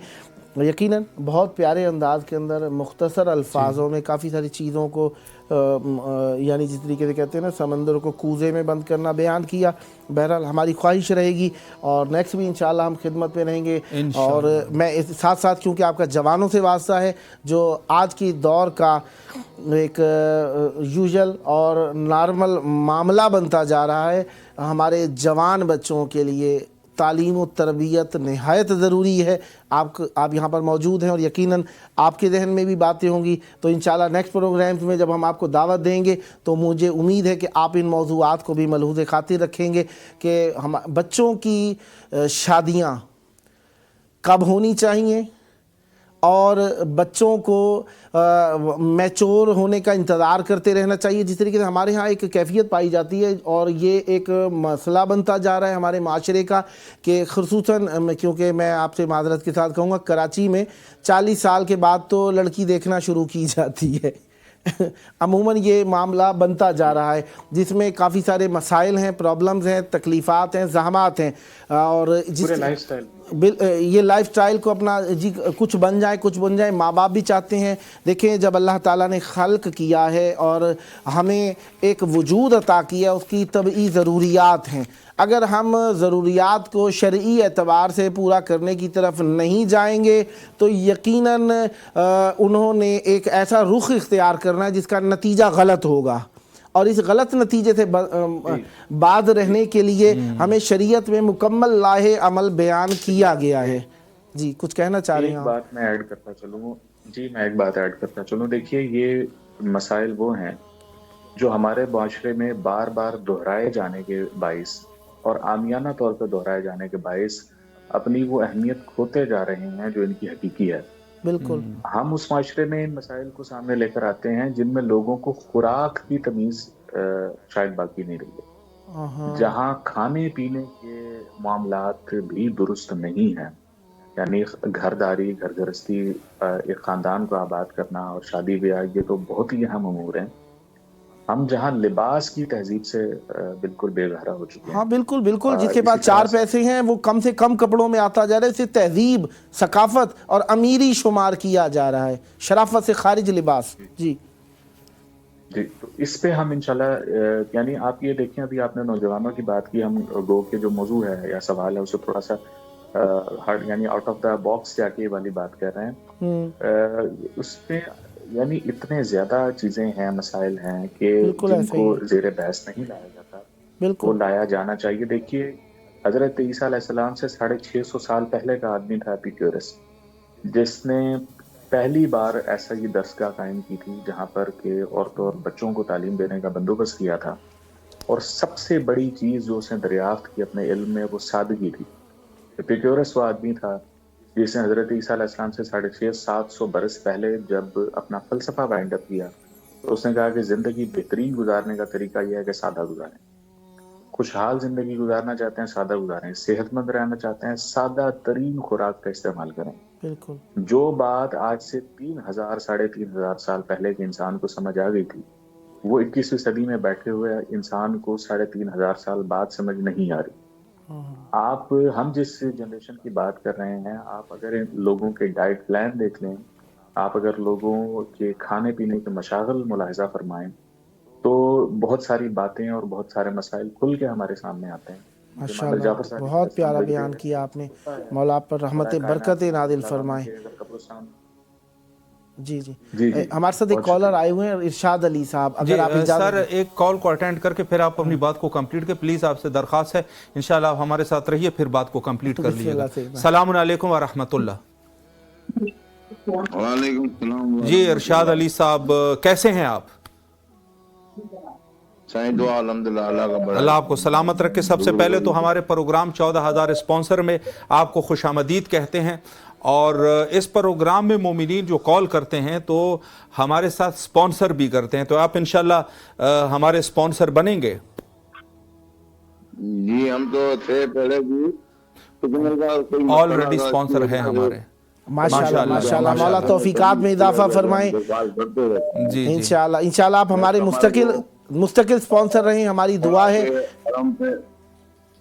Speaker 2: یقیناً بہت پیارے انداز کے اندر مختصر الفاظوں میں کافی ساری چیزوں کو یعنی جس طریقے سے کہتے ہیں نا سمندر کو کوزے میں بند کرنا بیان کیا. بہرحال ہماری خواہش رہے گی اور نیکسٹ بھی انشاءاللہ ہم خدمت میں رہیں گے. اور میں ساتھ ساتھ کیونکہ آپ کا جوانوں سے واسطہ ہے جو آج کی دور کا ایک یوزل اور نارمل معاملہ بنتا جا رہا ہے، ہمارے جوان بچوں کے لیے تعلیم و تربیت نہایت ضروری ہے. آپ یہاں پر موجود ہیں اور یقیناً آپ کے ذہن میں بھی باتیں ہوں گی، تو انشاءاللہ نیکسٹ پروگرامز میں جب ہم آپ کو دعوت دیں گے تو مجھے امید ہے کہ آپ ان موضوعات کو بھی ملحوظ خاطر رکھیں گے کہ ہم بچوں کی شادیاں کب ہونی چاہیے اور بچوں کو میچور ہونے کا انتظار کرتے رہنا چاہیے. جس طریقے سے ہمارے ہاں ایک کیفیت پائی جاتی ہے اور یہ ایک مسئلہ بنتا جا رہا ہے ہمارے معاشرے کا کہ خصوصاً کیونکہ میں آپ سے معذرت کے ساتھ کہوں گا کراچی میں 40 سال کے بعد تو لڑکی دیکھنا شروع کی جاتی ہے. عموماً یہ معاملہ بنتا جا رہا ہے جس میں کافی سارے مسائل ہیں، پرابلمز ہیں، تکلیفات ہیں، زحمات ہیں، اور جس یہ لائف سٹائل کو اپنا کچھ بن جائے ماں باپ بھی چاہتے ہیں. دیکھیں جب اللہ تعالیٰ نے خلق کیا ہے اور ہمیں ایک وجود عطا کیا، اس کی طبعی ضروریات ہیں. اگر ہم ضروریات کو شرعی اعتبار سے پورا کرنے کی طرف نہیں جائیں گے تو یقیناً انہوں نے ایک ایسا رخ اختیار کرنا ہے جس کا نتیجہ غلط ہوگا، اور اس غلط نتیجے سے باز رہنے کے لیے ہمیں شریعت میں مکمل لاہ عمل بیان کیا گیا ہے. جی کچھ کہنا چاہ رہے ہیں؟
Speaker 4: ایک بات میں ایڈ کرتا چلوں. دیکھیے یہ مسائل وہ ہیں جو ہمارے معاشرے میں بار بار دہرائے جانے کے باعث اور عامیانہ طور پہ دہرائے جانے کے باعث اپنی وہ اہمیت کھوتے جا رہے ہیں جو ان کی حقیقی ہے.
Speaker 2: بالکل.
Speaker 4: ہم اس معاشرے میں ان مسائل کو سامنے لے کر آتے ہیں جن میں لوگوں کو خوراک کی تمیز شاید باقی نہیں رہی ہے، جہاں کھانے پینے کے معاملات بھی درست نہیں ہیں. یعنی گھرداری، گھر گرہستی، ایک خاندان کو آباد کرنا اور شادی بیاہ، یہ تو بہت ہی اہم امور ہیں. ہم جہاں لباس کی تہذیب سے بالکل بے بہرا ہو چکے ہیں.
Speaker 2: ہاں بالکل بالکل، جس کے
Speaker 4: اسی
Speaker 2: پاس
Speaker 4: طرح
Speaker 2: چار پیسے ہیں وہ کم سے کم کپڑوں میں آتا جا رہا ہے، اسے تہذیب، ثقافت اور امیری شمار کیا جا رہا ہے، شرافت سے خارج لباس. جی
Speaker 4: جی، تو اس پہ ہم انشاءاللہ یعنی آپ یہ دیکھیں، ابھی آپ نے نوجوانوں کی بات کی، ہم گو کے جو موضوع ہے یا سوال ہے اسے تھوڑا سا یعنی آؤٹ آف دا باکس جا کے والی بات کر رہے ہیں. اس پہ یعنی اتنے زیادہ چیزیں ہیں، مسائل ہیں کہ
Speaker 2: بالکل
Speaker 4: جن
Speaker 2: ایسے
Speaker 4: کو
Speaker 2: ہی ہے.
Speaker 4: زیر بحث نہیں لایا جاتا،
Speaker 2: بالکل
Speaker 4: وہ لایا جانا چاہیے. دیکھیے، حضرت عیسیٰ علیہ السلام سے 650 سال پہلے کا آدمی تھا ایپیکورس، جس نے پہلی بار ایسا ہی درسگاہ قائم کی تھی جہاں پر کہ عورتوں اور بچوں کو تعلیم دینے کا بندوبست کیا تھا. اور سب سے بڑی چیز جو اس نے دریافت کی اپنے علم میں وہ سادگی تھی. ایپیکورس وہ آدمی تھا جس نے حضرت عیسیٰ علیہ السلام سے 650-700 برس پہلے جب اپنا فلسفہ وائنڈ اپ کیا تو اس نے کہا کہ زندگی بہترین گزارنے کا طریقہ یہ ہے کہ سادہ گزاریں. خوشحال زندگی گزارنا چاہتے ہیں، سادہ گزاریں. صحت مند رہنا چاہتے ہیں، سادہ ترین خوراک کا استعمال کریں.
Speaker 2: بالکل.
Speaker 4: جو بات آج سے 3,000-3,500 سال پہلے کے انسان کو سمجھ آ گئی تھی، وہ 21ویں صدی میں بیٹھے ہوئے انسان کو 3,500 سال بعد سمجھ نہیں آ رہی. ہم جس جنریشن کی بات کر رہے ہیں، آپ اگر لوگوں کے ڈائٹ پلان دیکھ لیں، آپ اگر لوگوں کے کھانے پینے کے مشاغل ملاحظہ فرمائیں، تو بہت ساری باتیں اور بہت سارے مسائل کھل کے ہمارے سامنے آتے ہیں.
Speaker 2: ماشاءاللہ، بہت پیارا بیان کیا آپ نے. مولا آپ پر رحمت برکت نازل فرمائیں. جی جی
Speaker 4: جی
Speaker 2: ہمارے ساتھ ایک کالر آئے ہوئے ہیں، ارشاد علی صاحب. اگر آپ
Speaker 3: سر ایک کال کو اٹینڈ کر کے پھر آپ اپنی بات کو کمپلیٹ کریں. پلیز آپ سے درخواست ہے، انشاءاللہ آپ ہمارے ساتھ رہیے، پھر بات کو کمپلیٹ کر لیجیے گا. السلام علیکم ورحمۃ اللہ.
Speaker 7: وعلیکم السلام.
Speaker 3: جی ارشاد علی صاحب، کیسے ہیں آپ؟
Speaker 7: دعا الحمدللہ،
Speaker 3: اللہ آپ کو سلامت رکھے. سب سے پہلے تو ہمارے پروگرام 14,000 اسپانسر میں آپ کو خوش آمدید کہتے ہیں. اور اس پروگرام میں مومنین جو کال کرتے ہیں تو ہمارے ساتھ اسپانسر بھی کرتے ہیں، تو آپ انشاءاللہ ہمارے اسپانسر بنیں گے.
Speaker 7: جی ہم تو تھے پہلے بھی،
Speaker 3: آلریڈی اسپانسر ہیں ہمارے.
Speaker 2: ماشاءاللہ ماشاءاللہ، مولا توفیقات میں اضافہ فرمائیں.
Speaker 3: جی
Speaker 2: انشاءاللہ انشاءاللہ آپ ہمارے مستقل اسپانسر رہیں، ہماری دعا ہے.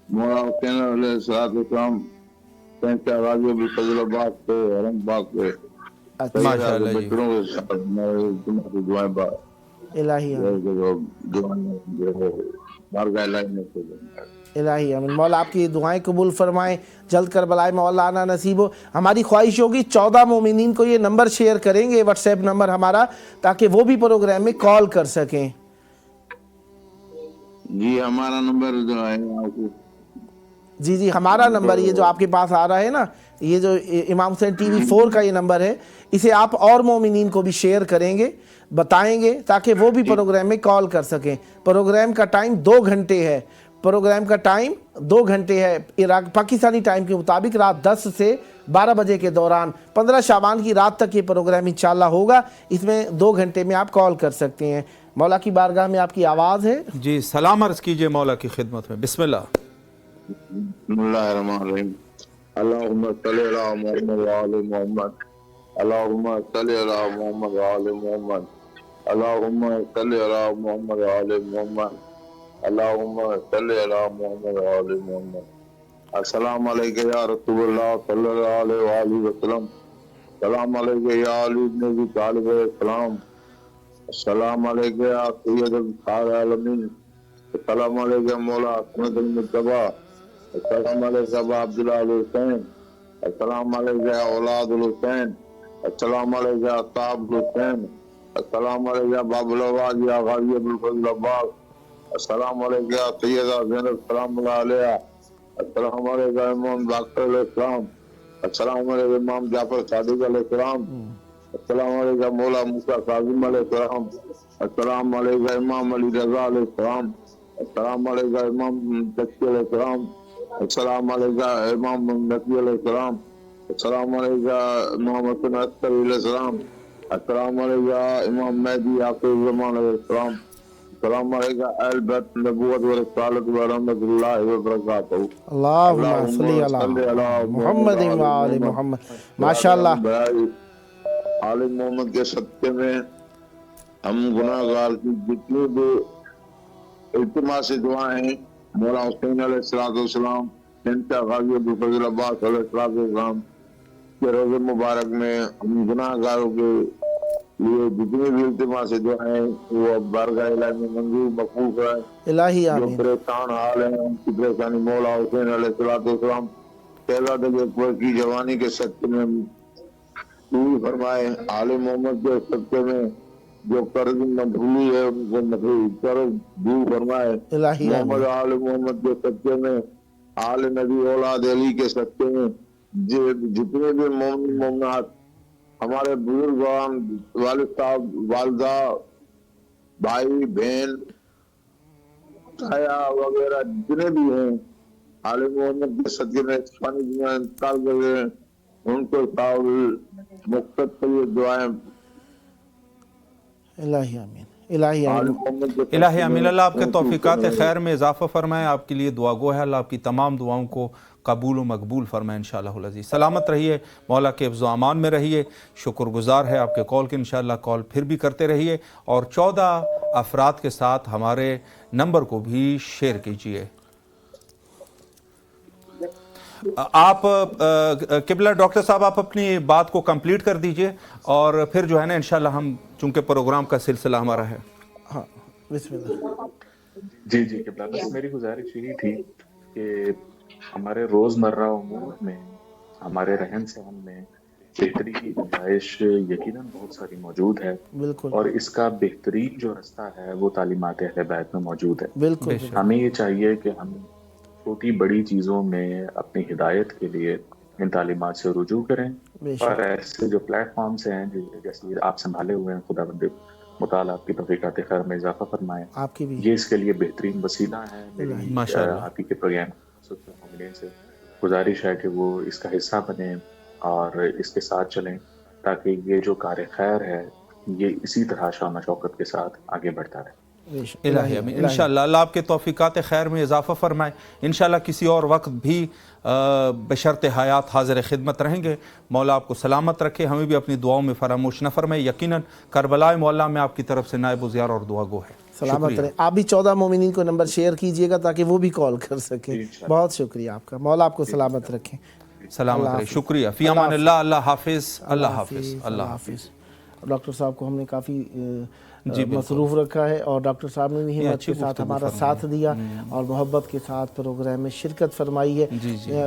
Speaker 7: مولا حسین علیہ السلام فضل آباد پہ، حرم باغ پہ
Speaker 3: ماشاءاللہ جی.
Speaker 2: الہی الہی امین. مولا آپ کی دعائیں قبول فرمائیں، جلد کربلائے مولا آنا نصیب ہو. ہماری خواہش ہوگی 14 مومنین کو یہ نمبر شیئر کریں گے، واٹس ایپ نمبر ہمارا، تاکہ وہ بھی پروگرام میں کال کر سکیں.
Speaker 7: جی ہمارا نمبر جو ہے،
Speaker 2: جی ہمارا نمبر یہ جو آپ کے پاس آ رہا ہے نا، یہ جو امام حسین ٹی وی 4 کا یہ نمبر ہے، اسے آپ اور مومنین کو بھی شیئر کریں گے، بتائیں گے، تاکہ وہ بھی پروگرام میں کال کر سکیں. پروگرام کا ٹائم 2 گھنٹے ہے. پروگرام کا ٹائم 2 گھنٹے ہے پاکستانی ٹائم کے مطابق، رات 10 سے 12 بجے کے دوران 15 شعبان کی رات تک یہ پروگرام انشاءاللہ ہوگا. اس میں 2 گھنٹے میں آپ کال کر سکتے ہیں. مولا کی بارگاہ میں آپ کی آواز ہے.
Speaker 3: جی سلام عرض کیجئے مولا کی خدمت میں. بسم اللہ.
Speaker 7: بسم اللہ الرحمن الرحیم. اللہم صلی علی محمد وآل محمد. اللہم صلی علی محمد وآل محمد. اللہم صلی علی محمد وآل محمد. اللہم صلی علی محمد وآل محمد. السلام علیکم یا رسول اللہ صلی اللہ علیہ وآلہ وسلم. السلام علیکم یا علی بن ابی طالب علیہ السلام. السلام علیکم یا سید العالمین. السلام علیکم مولا احمد المجتبی. السلام علیکم عبداللہ الحسین. السلام علیکم اولاد الحسین. السلام علیکم اصحاب الحسین. السلام علیکم باب العباد یا غازی ابوالفضل عباس. السلام علیکم سیدہ زینب سلام اللہ علیہ. السلام علیکم امام ڈاکٹر علیہ السلام. السلام علیکم امام جعفر صادق علیہ السلام. السلام علیکم مولا موسیٰ کاظم علیہ السلام. السلام علیکم امام علی رضا علیہ السلام. السلام علیکم امام تقی علیہ السلام. السلام علیکم امام نقی علیہ السلام. السلام علیکم محمد اختر علیہ السلام. السلام علیکم امام مہدی آخر الزمان علیہ السلام. السلام علیکم اہل بیت نبوت و رسالت و رحمت اللہ وبرکاتہ.
Speaker 2: اللہم صلی علی محمد و آل محمد. ماشاء اللہ.
Speaker 7: عالم محمد کے صدقے میں ہم گناہ گار کی جتنی بھی التماس دعائیں ہیں مولا حسین علیہ السلام انتا غازی ابوالفضل عباس علیہ السلام کے روز مبارک میں ہم گناہ گاروں کے لیے جتنی بھی التماس دعائیں وہ بارگاہ الہی میں منظور مقبول کرائیں.
Speaker 2: الہی
Speaker 7: جو
Speaker 2: آمین.
Speaker 7: پریشان حال ہیں ان کی پریشانی مولا حسین علیہ السلام شہزادے اکبر کی جوانی کے صدقے میں دور فرمائے. عالم محمد کے صدقے میں جو قرض مبھولی ہے ان کو قرض دور فرمائے.
Speaker 2: الہی
Speaker 7: محمد
Speaker 2: آمین.
Speaker 7: عالم محمد کے صدقے میں آل نبی اولاد علی کے صدقے میں جتنے بھی مومن مومنات ہمارے بزرگان والد صاحب والدہ بھائی بہن تایا وغیرہ جتنے بھی ہیں عالم محمد کے صدقے میں پانی دنیا انتقال کر گئے ان کو مختصر دعائیں.
Speaker 2: الہی آمین. الہی آمین.
Speaker 7: عالم محمد کے
Speaker 3: الہی آمین. اللہ آپ کے
Speaker 7: صدقے میں
Speaker 3: توفیقات خیر میں اضافہ فرمائے. آپ کے لیے دعا گو ہے. اللہ آپ کی تمام دعاؤں کو قبول و مقبول فرمائے انشاءاللہ العزیز. سلامت رہیے, مولا کے حفظ و امان میں رہیے. شکر گزار ہے آپ کے کال کے. انشاءاللہ کال پھر بھی کرتے رہیے اور 14 افراد کے ساتھ ہمارے نمبر کو بھی شیئر کیجیے. آپ قبلہ ڈاکٹر صاحب آپ اپنی بات کو کمپلیٹ کر دیجئے اور پھر جو ہے نا انشاءاللہ ہم چونکہ پروگرام کا سلسلہ ہمارا ہے.
Speaker 2: ہاں بسم اللہ.
Speaker 4: جی قبلہ بس میری گزارش یہی تھی کہ ہمارے روزمرہ امور میں ہمارے رہن سہن میں بہتری کی گنجائش یقیناً بہت ساری موجود ہے
Speaker 2: بالکل
Speaker 4: اور اس کا بہترین جو رستہ ہے وہ تعلیمات اہل بیت میں موجود ہے.
Speaker 2: بالکل.
Speaker 4: ہمیں یہ چاہیے کہ ہم چھوٹی بڑی چیزوں میں اپنی ہدایت کے لیے ان تعلیمات سے رجوع کریں اور ایسے جو پلیٹ فارمز ہیں جیسے آپ سنبھالے ہوئے ہیں خدا بند مطالعہ آپ کی توفیقات خیر میں اضافہ فرمائیں.
Speaker 2: آپ کی بھی
Speaker 4: یہ اس کے لیے بہترین وسیلہ ہے. میری آپ ہی کے پروگرام سے گزارش ہے کہ وہ اس کا حصہ بنیں اور اس کے ساتھ چلیں تاکہ یہ جو کار خیر ہے یہ اسی طرح شان و شوکت کے ساتھ آگے بڑھتا رہے.
Speaker 3: الہی آمین. انشاءاللہ اللہ آپ کے توفیقات خیر میں اضافہ فرمائے. انشاءاللہ کسی اور وقت بھی بشرط حیات حاضر خدمت رہیں گے. مولا آپ کو سلامت رکھے, ہمیں بھی اپنی دعاؤں میں فراموش نہ فرمائے. یقیناً کربلا معلیٰ میں آپ کی طرف سے نائب و زیار اور دعا گو ہے.
Speaker 2: سلامت رہیں. آپ بھی 14 مومنین کو نمبر شیئر کیجئے گا تاکہ وہ بھی کال کر سکیں. بہت شکریہ آپ کا. مولا آپ کو سلامت رکھیں.
Speaker 3: سلامت رہے. شکریہ. فی امان اللہ. اللہ حافظ. اللہ حافظ. اللہ حافظ.
Speaker 2: ڈاکٹر صاحب کو ہم نے کافی مصروف رکھا ہے اور ڈاکٹر صاحب نے بھی ہمت کے ساتھ ہمارا ساتھ دیا اور محبت کے ساتھ پروگرام میں شرکت فرمائی ہے.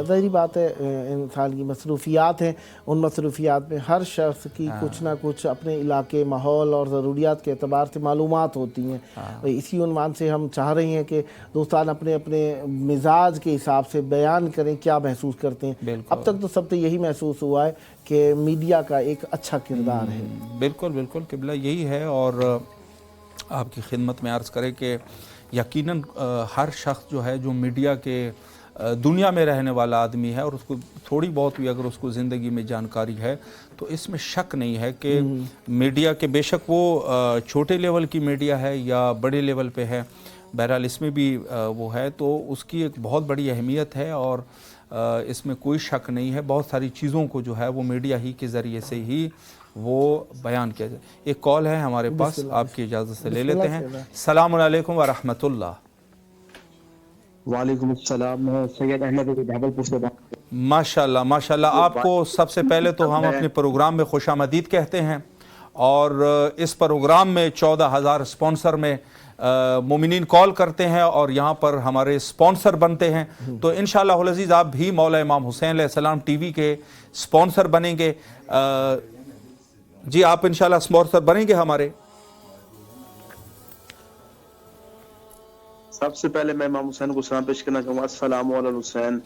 Speaker 2: ظاہری بات ہے انسان کی مصروفیات ہیں, ان مصروفیات میں ہر شخص کی کچھ نہ کچھ اپنے علاقے ماحول اور ضروریات کے اعتبار سے معلومات ہوتی ہیں. اسی عنوان سے ہم چاہ رہے ہیں کہ دوستان اپنے اپنے مزاج کے حساب سے بیان کریں کیا محسوس کرتے ہیں. اب تک تو سب سے یہی محسوس ہوا ہے کہ میڈیا کا ایک اچھا کردار ہے.
Speaker 3: بالکل بالکل قبلہ یہی ہے. اور آپ کی خدمت میں عرض کرے کہ یقیناً ہر شخص جو ہے جو میڈیا کے دنیا میں رہنے والا آدمی ہے اور اس کو تھوڑی بہت بھی اگر اس کو زندگی میں جانکاری ہے تو اس میں شک نہیں ہے کہ میڈیا کے بے شک وہ چھوٹے لیول کی میڈیا ہے یا بڑے لیول پہ ہے, بہرحال اس میں بھی وہ ہے تو اس کی ایک بہت بڑی اہمیت ہے اور اس میں کوئی شک نہیں ہے. بہت ساری چیزوں کو جو ہے وہ میڈیا ہی کے ذریعے سے ہی وہ بیان کیا جائے. ایک کال ہے ہمارے پاس, آپ کی اجازت سے لے لیتے ہیں. السلام علیکم ورحمۃ اللہ.
Speaker 8: وعلیکم السلام. میں سید احمد بھاگلپور سے بات.
Speaker 3: ماشاءاللہ ماشاءاللہ. آپ کو سب سے پہلے تو ہم اپنے پروگرام میں خوش آمدید کہتے ہیں اور اس پروگرام میں 14,000 سپانسر میں مومنین کال کرتے ہیں اور یہاں پر ہمارے سپانسر بنتے ہیں. تو انشاءاللہ العزیز آپ بھی مولا امام حسین علیہ السلام ٹی وی کے سپانسر بنیں گے. جی آپ انشاءاللہ سپانسر بنیں گے ہمارے.
Speaker 8: سب سے پہلے میں امام حسین کو سلام پیش کرنا چاہوں گا. السلام علی الحسین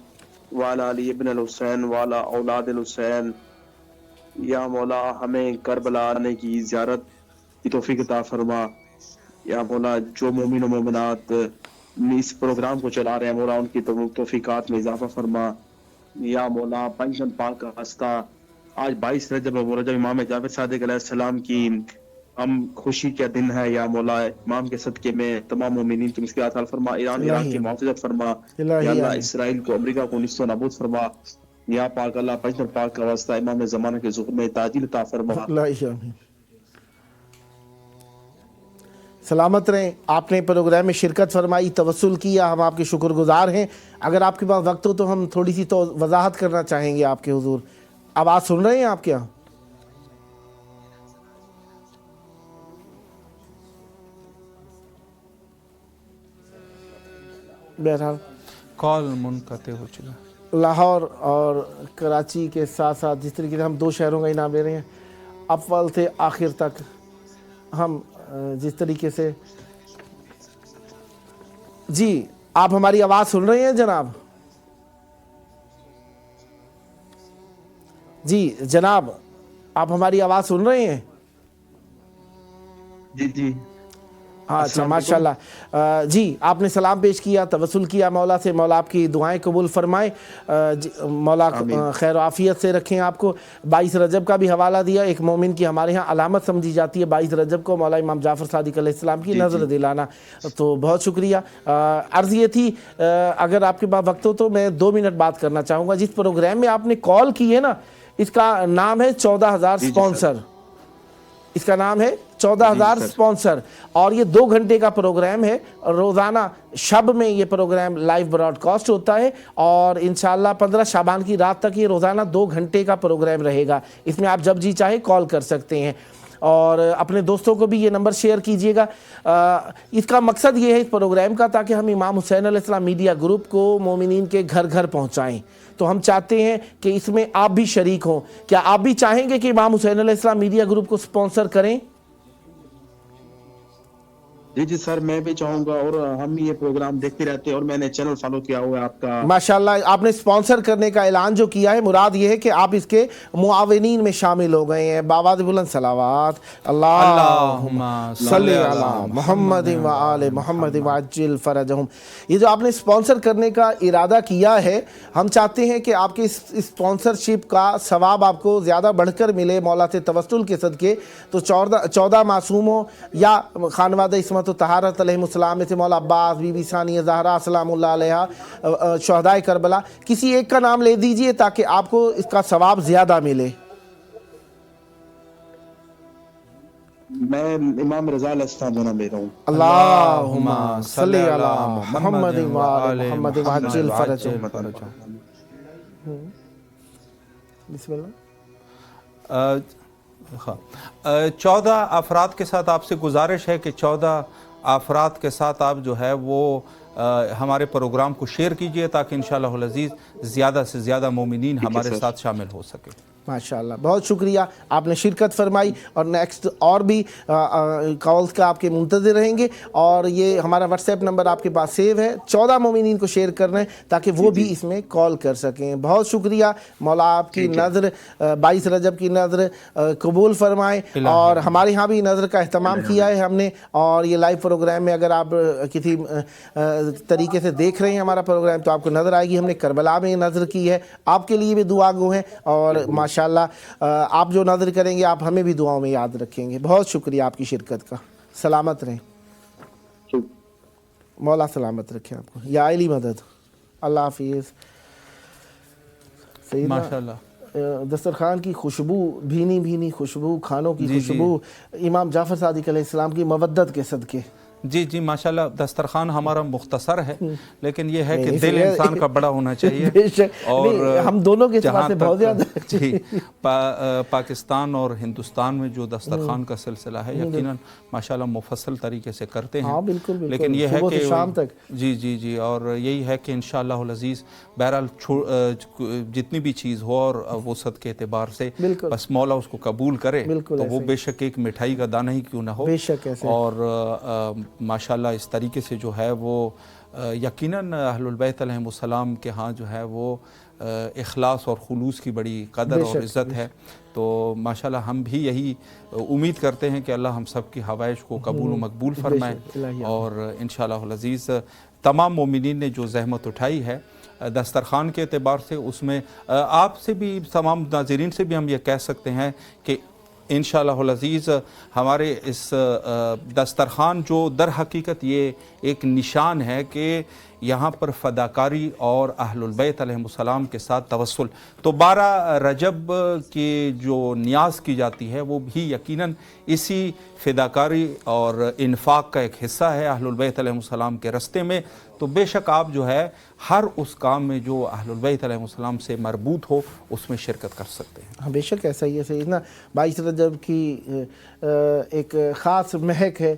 Speaker 8: وعلی علی ابن الحسین وعلی اولاد الحسین. یا مولا ہمیں کربلا آنے کی زیارت کی توفیق عطا فرما. یا مولا جو مومن و مومنات اس پروگرام کو چلا رہے ہیں مولا ان کی توفیقات میں اضافہ فرما. یا مولا پنجم پاک کا واسطہ آج 22 رجب ہے مولا، جب امام جعفر صادق علیہ السلام کی ہم خوشی کا دن ہے یا مولا، امام کے صدقے میں تمام مومنین کی مشکلات حل فرما، ایران عراق کی معافیت فرما، یا اللہ اسرائیل کو امریکہ کو نیست و نابود فرما، یا پاک اللہ پنجم پاک کا واسطہ امام زمانہ کے ظہور میں تعجیل عطا فرما۔
Speaker 2: سلامت رہیں۔ آپ نے پروگرام میں شرکت فرمائی، توسل کیا، ہم آپ کے شکر گزار ہیں۔ اگر آپ کے پاس وقت ہو تو ہم تھوڑی سی تو وضاحت کرنا چاہیں گے آپ کے حضور۔ آواز سن رہے ہیں آپ کیا؟ بہرحال
Speaker 3: کال منقطع ہو چکا۔
Speaker 2: لاہور اور کراچی کے ساتھ ساتھ جس طریقے سے ہم 2 شہروں کا انعام لے رہے ہیں، اول سے آخر تک ہم جس طریقے سے، جی آپ ہماری آواز سن رہے ہیں جناب؟ جی جناب آپ ہماری آواز سن رہے ہیں؟
Speaker 8: جی جی
Speaker 2: ہاں اچھا ماشاءاللہ۔ جی آپ نے سلام پیش کیا، توسل کیا مولا سے، مولا آپ کی دعائیں قبول فرمائے، مولا خیر و عافیت سے رکھیں آپ کو۔ 22 رجب کا بھی حوالہ دیا، ایک مومن کی ہمارے ہاں علامت سمجھی جاتی ہے 22 رجب کو مولا امام جعفر صادق علیہ السلام کی نظر دلانا، تو بہت شکریہ۔ عرض یہ تھی اگر آپ کے پاس وقت ہو تو میں 2 منٹ بات کرنا چاہوں گا۔ جس پروگرام میں آپ نے کال کی ہے نا، اس کا نام ہے 14,000 سپانسر، اس کا نام ہے 14,000 سپانسر، اور یہ 2 گھنٹے کا پروگرام ہے۔ روزانہ شب میں یہ پروگرام لائیو براڈ کاسٹ ہوتا ہے، اور انشاءاللہ 15 شعبان کی رات تک یہ روزانہ 2 گھنٹے کا پروگرام رہے گا۔ اس میں آپ جب جی چاہے کال کر سکتے ہیں، اور اپنے دوستوں کو بھی یہ نمبر شیئر کیجئے گا۔ اس کا مقصد یہ ہے اس پروگرام کا، تاکہ ہم امام حسین علیہ السلام میڈیا گروپ کو مومنین کے گھر گھر پہنچائیں۔ تو ہم چاہتے ہیں کہ اس میں آپ بھی شریک ہوں۔ کیا آپ بھی چاہیں گے کہ امام حسین علیہ السلام میڈیا گروپ کو سپانسر کریں؟
Speaker 8: جی جی سر، میں بھی چاہوں گا، اور ہم یہ پروگرام دیکھتے رہتے ہیں، اور میں نے چینل فالو کیا ہوا ہے آپ کا۔
Speaker 2: ماشاءاللہ آپ نے سپانسر کرنے کا اعلان جو کیا ہے، مراد یہ ہے کہ آپ اس کے معاونین میں شامل ہو گئے ہیں۔ بآواز بلند صلوات، اللہم صلی علی محمد و آل محمد وعجل فرجہم۔ یہ جو آپ نے سپانسر کرنے کا ارادہ کیا ہے، ہم چاہتے ہیں کہ آپ کے اس سپانسرشپ کا ثواب آپ کو زیادہ بڑھ کر ملے مولا سے توسل کے صدقے۔ تو 14 معصوموں یا خانوادہ عصمت و طہارت علیہ السلام میں سے مولا عباس، بی بی ثانیہ زہرا سلام اللہ علیہا، شہدائے کربلا، کسی ایک کا نام لے دیجئے تاکہ آپ کو اس کا ثواب زیادہ ملے۔
Speaker 8: میں امام رضا علیہ السلام کا نام لے رہا ہوں۔
Speaker 2: اللہم صلی علی محمد و آل محمد وعجل فرجہم۔ بسم اللہ۔
Speaker 3: 14 افراد کے ساتھ آپ سے گزارش ہے کہ 14 افراد کے ساتھ آپ جو ہے وہ ہمارے پروگرام کو شیئر کیجئے، تاکہ انشاءاللہ العزیز زیادہ سے زیادہ مومنین ہمارے ساتھ شامل ہو سکے۔
Speaker 2: ماشاءاللہ بہت شکریہ، آپ نے شرکت فرمائی، اور نیکسٹ اور بھی کالز کا آپ کے منتظر رہیں گے، اور یہ ہمارا واٹس ایپ نمبر آپ کے پاس سیو ہے، 14 مومنین کو شیئر کرنا ہے تاکہ وہ بھی اس میں کال کر سکیں۔ بہت شکریہ، مولا آپ کی نظر 22 رجب کی نظر قبول فرمائے، اور ہمارے ہاں بھی نظر کا اہتمام کیا ہے ہم نے، اور یہ لائیو پروگرام میں اگر آپ کسی طریقے سے دیکھ رہے ہیں ہمارا پروگرام تو آپ کو نظر آئے گی، ہم نے کربلا میں نظر کی ہے، آپ کے لیے بھی دعا گو ہیں، اور ماشاءاللہ آپ جو نظر کریں گے آپ ہمیں بھی دعاؤں میں یاد رکھیں گے۔ بہت شکریہ آپ کی شرکت کا، سلامت رہیں، مولا سلامت رکھیں آپ کو، یا علی مدد، اللہ حافظ۔ سیدنا دسترخوان کی خوشبو، بھینی بھینی خوشبو، کھانوں کی خوشبو، امام جعفر صادق علیہ السلام کی مودت کے صدقے۔
Speaker 3: جی جی ماشاءاللہ، دسترخوان ہمارا مختصر ہے، لیکن یہ ہے کہ دل انسان کا بڑا ہونا چاہیے، اور
Speaker 2: ہم دونوں کے حوالے سے بہت زیادہ
Speaker 3: جی پاکستان اور ہندوستان میں جو دسترخوان کا سلسلہ ہے یقیناً ماشاءاللہ مفصل طریقے سے کرتے ہیں، لیکن یہ ہے کہ
Speaker 2: شام تک
Speaker 3: جی جی جی، اور یہی ہے کہ انشاءاللہ العزیز بہرحال جتنی بھی چیز ہو اور وہ صدقے اعتبار سے بس مولا اس کو قبول کرے، تو وہ بے شک ایک مٹھائی کا دانہ ہی کیوں نہ ہو، اور ماشاءاللہ اس طریقے سے جو ہے وہ یقیناً اہل البیت علیہم السلام کے ہاں جو ہے وہ اخلاص اور خلوص کی بڑی قدر اور عزت ہے۔ تو ماشاءاللہ ہم بھی یہی امید کرتے ہیں کہ اللہ ہم سب کی حوائج کو قبول و مقبول فرمائے، اور انشاءاللہ العزیز تمام مومنین نے جو زحمت اٹھائی ہے دسترخوان کے اعتبار سے اس میں آپ سے بھی تمام ناظرین سے بھی ہم یہ کہہ سکتے ہیں کہ انشاءاللہ العزیز ہمارے اس دسترخوان جو در حقیقت یہ ایک نشان ہے کہ یہاں پر فداکاری اور اہل البیت علیہم السلام کے ساتھ توسل، تو 12 رجب کی جو نیاز کی جاتی ہے وہ بھی یقیناً اسی فداکاری اور انفاق کا ایک حصہ ہے اہل البیت علیہم السلام کے راستے میں. تو بے شک آپ جو ہے ہر اس کام میں جو اہل البیت علیہم السلام سے مربوط ہو اس میں شرکت کر سکتے ہیں.
Speaker 2: ہاں بے شک ایسا ہی ہے سیدنا. 22 رجب کی ایک خاص مہک ہے،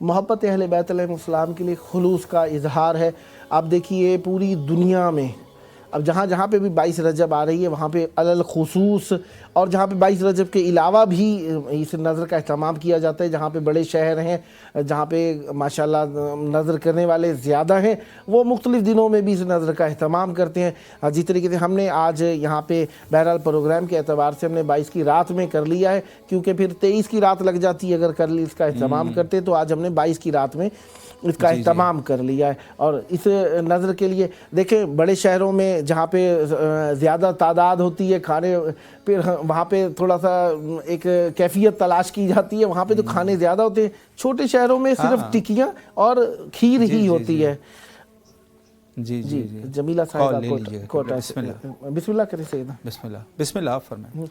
Speaker 2: محبت اہل بیت علیہم السلام کے لیے خلوص کا اظہار ہے. آپ دیکھیے پوری دنیا میں اب جہاں جہاں پہ بھی 22 رجب آ رہی ہے وہاں پہ علل خصوص، اور جہاں پہ 22 رجب کے علاوہ بھی اس نظر کا اہتمام کیا جاتا ہے، جہاں پہ بڑے شہر ہیں، جہاں پہ ماشاءاللہ نظر کرنے والے زیادہ ہیں، وہ مختلف دنوں میں بھی اس نظر کا اہتمام کرتے ہیں. جس طریقے سے ہم نے آج یہاں پہ بہرحال پروگرام کے اعتبار سے ہم نے 22 کی رات میں کر لیا ہے، کیونکہ پھر 23 کی رات لگ جاتی ہے اگر کر لی اس کا اہتمام کرتے، تو آج ہم نے 22 کی رات میں اس کا اہتمام کر لیا ہے. اور اس نظر کے لیے دیکھیں بڑے شہروں میں جہاں پہ زیادہ تعداد ہوتی ہے کھانے، پھر وہاں پہ تھوڑا سا ایک کیفیت تلاش کی جاتی ہے، وہاں پہ تو کھانے زیادہ ہوتے ہیں. چھوٹے شہروں میں صرف ٹکیاں اور کھیر ہی ہوتی ہے.
Speaker 3: جی جی جی
Speaker 2: جمیلہ صاحبہ کوٹا. بسم اللہ کریں سیدنا.
Speaker 3: بسم اللہ آپ فرمائیں.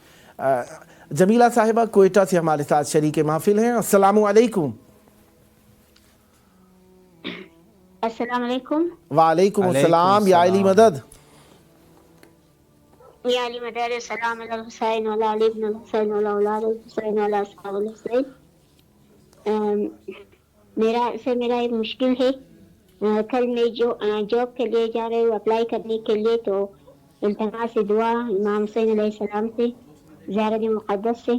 Speaker 2: جمیلہ صاحبہ کوئٹہ سے ہمارے ساتھ شریک محفل ہیں. السلام علیکم.
Speaker 9: السلام علیکم.
Speaker 2: وعلیکم السلام. یا علی مدد.
Speaker 9: یا علی مدد. السلام علی الحسین وعلی علی ابن الحسین وعلی اولاد الحسین وعلی اصحاب الحسین. میرا ایک مشکل ہے. کل میں جو جاب کے لیے جا رہے ہوں اپلائی کرنے کے لیے، تو التماس دعا امام حسین علیہ السلام سے، زیارت مقدس سے،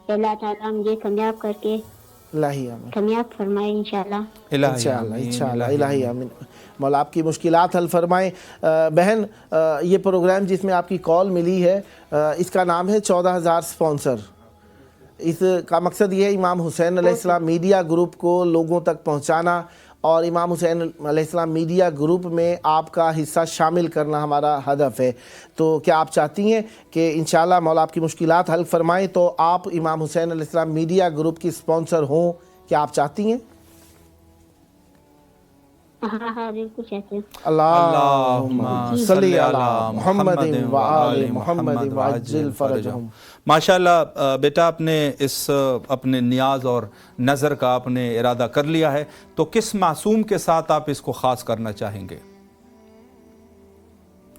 Speaker 9: کہ اللہ تعالیٰ مجھے کامیاب کر کے
Speaker 2: الہی آمین،
Speaker 9: کامیاب فرمائے انشاءاللہ.
Speaker 2: انشاءاللہ الہی آمین. مولا آپ کی مشکلات حل فرمائیں. بہن یہ پروگرام جس میں آپ کی کال ملی ہے اس کا نام ہے 14,000 سپانسر. اس کا مقصد یہ ہے امام حسین علیہ السلام میڈیا گروپ کو لوگوں تک پہنچانا، اور امام حسین علیہ السلام میڈیا گروپ میں آپ کا حصہ شامل کرنا ہمارا ہدف ہے. تو کیا آپ چاہتی ہیں کہ انشاءاللہ مولا آپ کی مشکلات حل فرمائیں تو آپ امام حسین علیہ السلام میڈیا گروپ کی سپانسر ہوں؟ کیا آپ چاہتی ہیں؟
Speaker 9: ہاں بالکل چاہتے ہیں.
Speaker 2: اللہم صلی علی محمد وآل محمد وعجل فرجہم.
Speaker 3: ماشاءاللہ بیٹا آپ نے اس اپنے نیاز اور نظر کا آپ نے ارادہ کر لیا ہے، تو کس معصوم کے ساتھ آپ اس کو خاص کرنا چاہیں گے؟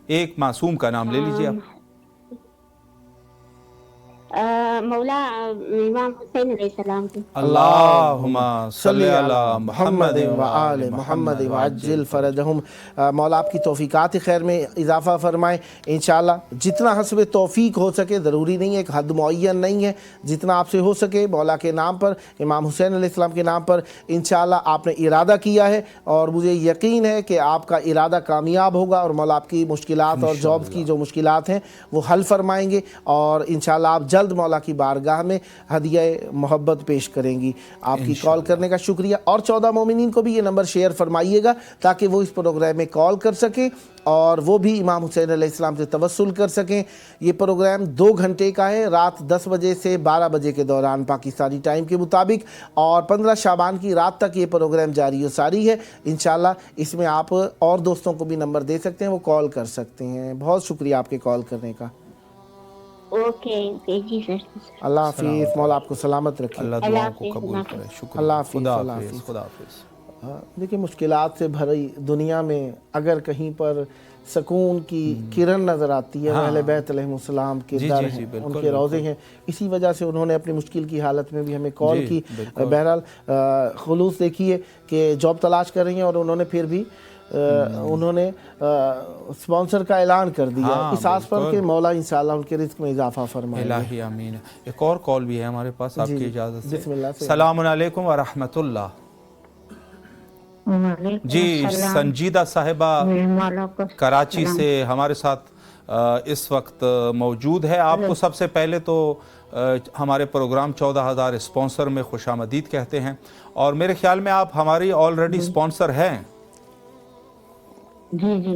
Speaker 3: ایک معصوم کا نام لے لیجیے آپ.
Speaker 9: مولا امام حسین علیہ السلام کی.
Speaker 3: اللہم صلی علی
Speaker 2: محمد وآل محمد وعجل فرجہم. مولا آپ کی توفیقات خیر میں اضافہ فرمائیں. انشاءاللہ جتنا حسب توفیق ہو سکے، ضروری نہیں ہے ایک حد معین نہیں ہے، جتنا آپ سے ہو سکے مولا کے نام پر، امام حسین علیہ السلام کے نام پر انشاءاللہ آپ نے ارادہ کیا ہے، اور مجھے یقین ہے کہ آپ کا ارادہ کامیاب ہوگا، اور مولا آپ کی مشکلات اور جابز کی جو مشکلات ہیں وہ حل فرمائیں گے، اور انشاءاللہ آپ جلد مولا کی بارگاہ میں ہدیہ محبت پیش کریں گی. آپ کی کال کرنے کا شکریہ. اور 14 مومنین کو بھی یہ نمبر شیئر فرمائیے گا تاکہ وہ اس پروگرام میں کال کر سکیں اور وہ بھی امام حسین علیہ السلام سے توسل کر سکیں. یہ پروگرام 2 گھنٹے کا ہے، رات 10 بجے سے 12 بجے کے دوران پاکستانی ٹائم کے مطابق، اور 15 شعبان کی رات تک یہ پروگرام جاری و ساری ہے. انشاءاللہ اس میں آپ اور دوستوں کو بھی نمبر دے سکتے ہیں، وہ کال کر سکتے ہیں. بہت شکریہ آپ کے کال کرنے کا.
Speaker 9: اوکے جی سر.
Speaker 2: اللہ حافظ. مولا آپ کو سلامت رکھے.
Speaker 3: اللہ دعاؤں کو قبول کرے. شکریہ.
Speaker 2: اللہ حافظ.
Speaker 3: خدا حافظ. خدا حافظ.
Speaker 2: دیکھیں مشکلات سے بھری دنیا میں اگر کہیں پر سکون کی کرن نظر آتی ہے، اہل بیت علیہ السلام کے در ہیں، ان کے روضے ہیں. اسی وجہ سے انہوں نے اپنی مشکل کی حالت میں بھی ہمیں کال کی. بہرحال خلوص دیکھیے کہ جاب تلاش کر رہی ہیں، اور انہوں نے پھر بھی انہوں نے سپانسر کا اعلان کر دیا اس آس پر کہ مولا انشاءاللہ ان کے رزق میں اضافہ فرمائے.
Speaker 3: الہی آمین. ایک اور کال بھی ہے ہمارے پاس آپ کی اجازت سے.
Speaker 2: بسم اللہ.
Speaker 3: السلام علیکم ورحمۃ اللہ. جی سنجیدہ صاحبہ کراچی سے ہمارے ساتھ اس وقت موجود ہے. آپ کو سب سے پہلے تو ہمارے پروگرام 14,000 اسپانسر میں خوش آمدید کہتے ہیں، اور میرے خیال میں آپ ہماری آلریڈی اسپانسر ہیں.
Speaker 9: جی جی.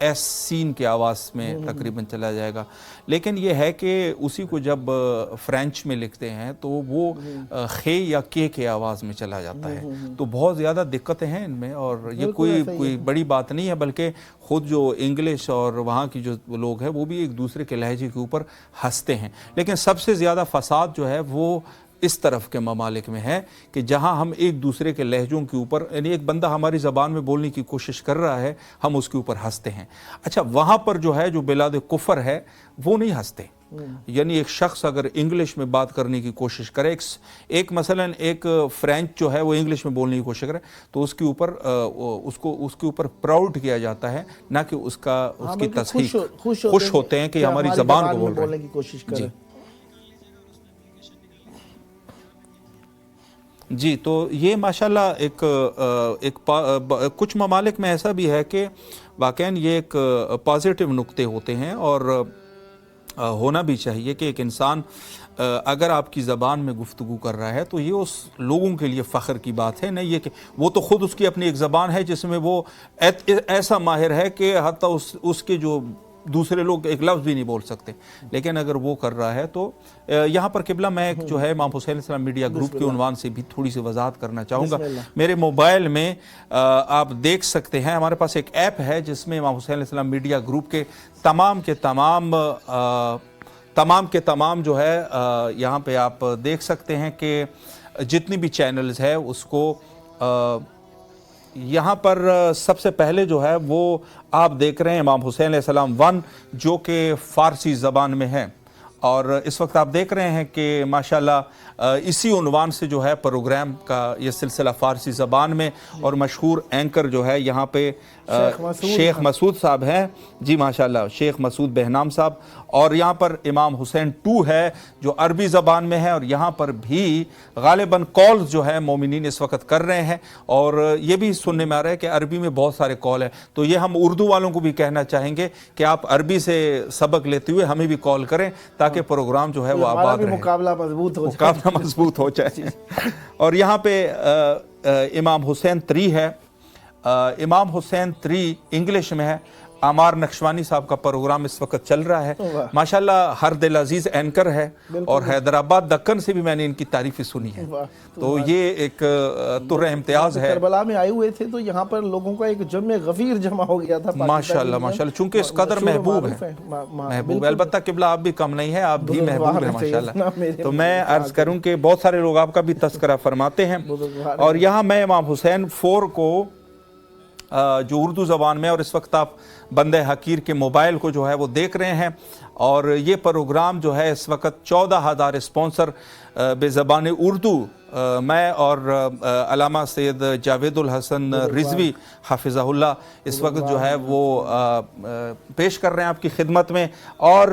Speaker 3: ایس سین کے آواز میں تقریباً چلا جائے گا، لیکن یہ ہے کہ اسی کو جب فرینچ میں لکھتے ہیں تو وہ خے یا کے آواز میں چلا جاتا ہے، تو بہت زیادہ دقتیں ہیں ان میں، اور یہ کوئی بڑی بات نہیں ہے، بلکہ خود جو انگلش اور وہاں کی جو لوگ ہیں وہ بھی ایک دوسرے کے لہجے کے اوپر ہنستے ہیں، لیکن سب سے زیادہ فساد جو ہے وہ اس طرف کے ممالک میں ہے کہ جہاں ہم ایک دوسرے کے لہجوں کے اوپر، یعنی ایک بندہ ہماری زبان میں بولنے کی کوشش کر رہا ہے، ہم اس کے اوپر ہنستے ہیں۔ اچھا، وہاں پر جو ہے جو بلاد کفر ہے وہ نہیں ہنستے، یعنی ایک شخص اگر انگلش میں بات کرنے کی کوشش کرے، ایک مثلا ایک فرینچ جو ہے وہ انگلش میں بولنے کی کوشش کرے، تو اس کے اوپر پراؤڈ کیا جاتا ہے، نہ کہ اس کی تصحیح، خوش ہوتے ہیں کہ ہماری زبان کو بولنے کی کوشش کرے۔ جی، تو یہ ماشاءاللہ کچھ ممالک میں ایسا بھی ہے کہ واقعاً یہ ایک پازیٹیو نقطے ہوتے ہیں، اور ہونا بھی چاہیے کہ ایک انسان اگر آپ کی زبان میں گفتگو کر رہا ہے تو یہ اس لوگوں کے لیے فخر کی بات ہے، نہیں یہ کہ وہ تو خود اس کی اپنی ایک زبان ہے جس میں وہ ایسا ماہر ہے کہ حتیٰ اس کے جو دوسرے لوگ ایک لفظ بھی نہیں بول سکتے، لیکن اگر وہ کر رہا ہے تو یہاں پر قبلہ میں جو ہے امام حسین علیہ السلام میڈیا گروپ کے عنوان سے بھی تھوڑی سی وضاحت کرنا چاہوں گا۔ میرے موبائل میں آپ دیکھ سکتے ہیں، ہمارے پاس ایک ایپ ہے جس میں امام حسین علیہ السلام میڈیا گروپ کے تمام جو ہے یہاں پہ آپ دیکھ سکتے ہیں کہ جتنی بھی چینلز ہے اس کو یہاں پر سب سے پہلے جو ہے وہ آپ دیکھ رہے ہیں امام حسین علیہ السلام 1 جو کہ فارسی زبان میں ہے، اور اس وقت آپ دیکھ رہے ہیں کہ ماشاءاللہ اسی عنوان سے جو ہے پروگرام کا یہ سلسلہ فارسی زبان میں، اور مشہور اینکر جو ہے یہاں پہ شیخ مسعود صاحب ہیں، جی ماشاءاللہ شیخ مسعود بہنام صاحب، اور یہاں پر امام حسین 2 ہے جو عربی زبان میں ہے، اور یہاں پر بھی غالباً کالز جو ہے مومنین اس وقت کر رہے ہیں، اور یہ بھی سننے میں آ رہا ہے کہ عربی میں بہت سارے کال ہیں، تو یہ ہم اردو والوں کو بھی کہنا چاہیں گے کہ آپ عربی سے سبق لیتے ہوئے ہمیں بھی کال کریں تاکہ پروگرام جو ہے وہ آباد رہے، مقابلہ مضبوط ہو جائے۔ اور یہاں پہ امام حسین 3 ہے، امام حسین 3 انگلش میں ہے، عمار نقشوانی صاحب کا پروگرام اس وقت چل رہا ہے، ماشاءاللہ ہر دل عزیز اینکر ہے، اور حیدرآباد دکن سے بھی میں نے ان کی تعریفیں سنی ہیں، تو یہ ایک طرح امتیاز ہے۔
Speaker 2: کربلا میں آئے ہوئے تھے تو یہاں پر لوگوں کا ایک جمع غفیر جمع ہو گیا تھا،
Speaker 3: ماشاءاللہ چونکہ اس قدر محبوب ہیں، البتہ قبلہ آپ بھی کم نہیں ہیں، آپ بھی محبوب ہیں ماشاءاللہ، تو میں عرض کروں کہ بہت سارے لوگ آپ کا بھی تذکرہ فرماتے ہیں، اور یہاں میں امام حسین 4 کو جو اردو زبان میں، اور اس وقت آپ بندہ حقیر کے موبائل کو جو ہے وہ دیکھ رہے ہیں، اور یہ پروگرام جو ہے اس وقت 14,000 اسپانسر بے زبان اردو میں اور علامہ سید جاوید الحسن رضوی حافظہ اللہ اس وقت جو ہے وہ پیش کر رہے ہیں آپ کی خدمت میں، اور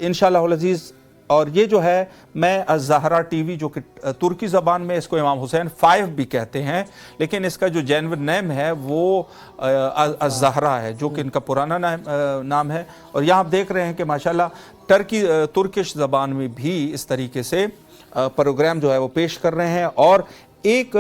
Speaker 3: انشاءاللہ العزیز، اور یہ جو ہے میں الزہرا ٹی وی جو کہ ترکی زبان میں اس کو امام حسین 5 بھی کہتے ہیں، لیکن اس کا جو جینون نیم ہے وہ الزہرا ہے جو کہ ان کا پرانا نام ہے، اور یہاں آپ دیکھ رہے ہیں کہ ماشاءاللہ ترکش زبان میں بھی اس طریقے سے پروگرام جو ہے وہ پیش کر رہے ہیں، اور ایک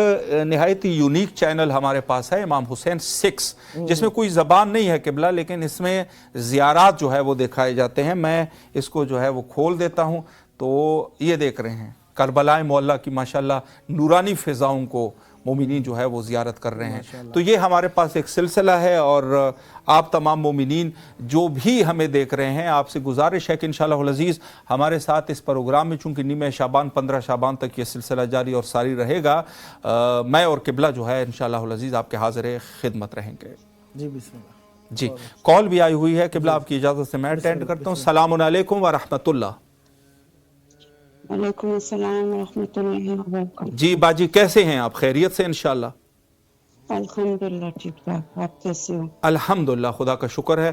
Speaker 3: نہایت یونیک چینل ہمارے پاس ہے امام حسین 6 جس میں کوئی زبان نہیں ہے قبلہ، لیکن اس میں زیارات جو ہے وہ دکھائے جاتے ہیں، میں اس کو جو ہے وہ کھول دیتا ہوں تو یہ دیکھ رہے ہیں کربلا معلیٰ کی ماشاءاللہ نورانی فضاؤں کو مومنین جو ہے وہ زیارت کر رہے ہیں، تو یہ ہمارے پاس ایک سلسلہ ہے، اور آپ تمام مومنین جو بھی ہمیں دیکھ رہے ہیں آپ سے گزارش ہے کہ انشاءاللہ العزیز ہمارے ساتھ اس پروگرام میں، چونکہ نیمہ شعبان 15 شعبان تک یہ سلسلہ جاری اور ساری رہے گا، میں اور قبلہ جو ہے انشاءاللہ العزیز آپ کے حاضر خدمت رہیں گے۔
Speaker 2: جی بسم اللہ۔
Speaker 3: جی کال بھی آئی ہوئی ہے قبلہ، آپ کی اجازت سے میں اٹینڈ کرتا ہوں۔ السلام علیکم ورحمۃ اللہ۔
Speaker 10: وعلیکم السلام ورحمۃ اللہ وبرکاتہ۔
Speaker 3: جی باجی کیسے ہیں آپ؟ خیریت سے انشاءاللہ؟
Speaker 10: الحمدللہ ٹھیک ٹھاک، آپ کیسے ہو؟
Speaker 3: الحمدللہ خدا کا شکر ہے۔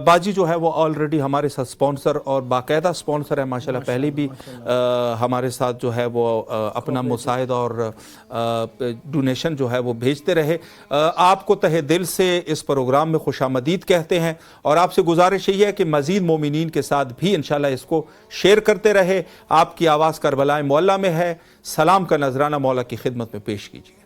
Speaker 3: باجی جو ہے وہ آلریڈی ہمارے ساتھ سپانسر اور باقاعدہ سپانسر ہے ماشاءاللہ، پہلے بھی ہمارے ساتھ جو ہے وہ اپنا مساعدہ اور ڈونیشن جو ہے وہ بھیجتے رہے۔ آپ کو تہہ دل سے اس پروگرام میں خوش آمدید کہتے ہیں، اور آپ سے گزارش یہ ہے کہ مزید مومنین کے ساتھ بھی انشاءاللہ اس کو شیئر کرتے رہے۔ آپ کی آواز کربلا معلیٰ میں ہے، سلام کا نذرانہ مولا کی خدمت میں پیش کیجیے۔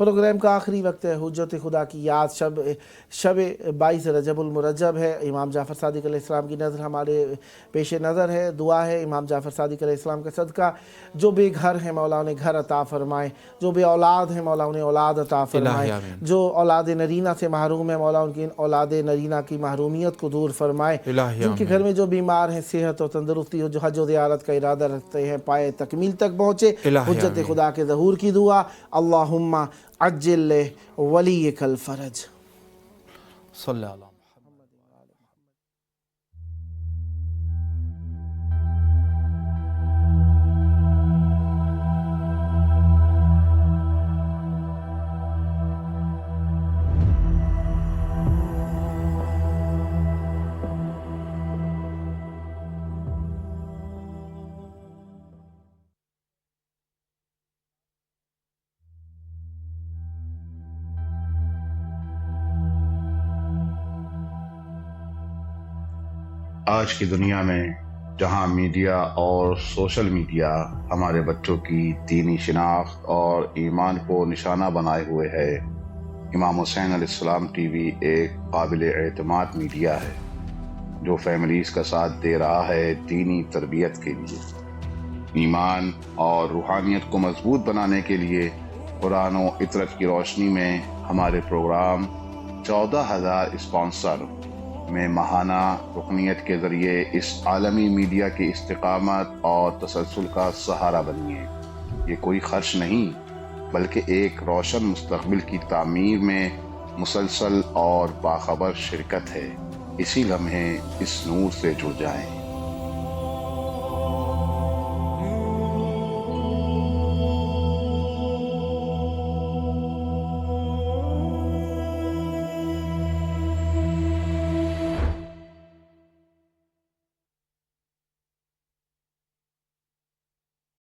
Speaker 2: پروگرام کا آخری وقت ہے حجت خدا کی یاد شب 22 رجب المرجب ہے. امام جعفر صادق علیہ السلام کی نظر ہمارے پیش نظر ہے. دعا ہے امام جعفر صادق علیہ السلام کا صدقہ جو بے گھر ہیں مولا انہیں گھر عطا فرمائے, جو بے اولاد ہیں مولا انہیں اولاد عطا فرمائے, جو اولاد نرینہ سے محروم ہیں مولا ان کی اولاد نرینہ کی محرومیت کو دور فرمائے, جن کے گھر میں جو بیمار ہیں صحت و تندرستی ہو, جو حج و زیارت کا ارادہ رکھتے ہیں پائے تکمیل تک پہنچے. حجت خدا کے ظہور کی دعا, اللہم عجل ولیک الفرج.
Speaker 3: صلی اللہ علیہ.
Speaker 1: آج کی دنیا میں جہاں میڈیا اور سوشل میڈیا ہمارے بچوں کی دینی شناخت اور ایمان کو نشانہ بنائے ہوئے ہے, امام حسین علیہ السلام ٹی وی ایک قابل اعتماد میڈیا ہے جو فیملیز کا ساتھ دے رہا ہے دینی تربیت کے لیے. ایمان اور روحانیت کو مضبوط بنانے کے لیے قرآن و عطرت کی روشنی میں ہمارے پروگرام 14,000 اسپانسر میں ماہانہ رکنیت کے ذریعے اس عالمی میڈیا کی استقامت اور تسلسل کا سہارا بنیے. یہ کوئی خرچ نہیں بلکہ ایک روشن مستقبل کی تعمیر میں مسلسل اور باخبر شرکت ہے. اسی لمحے اس نور سے جڑ جائیں.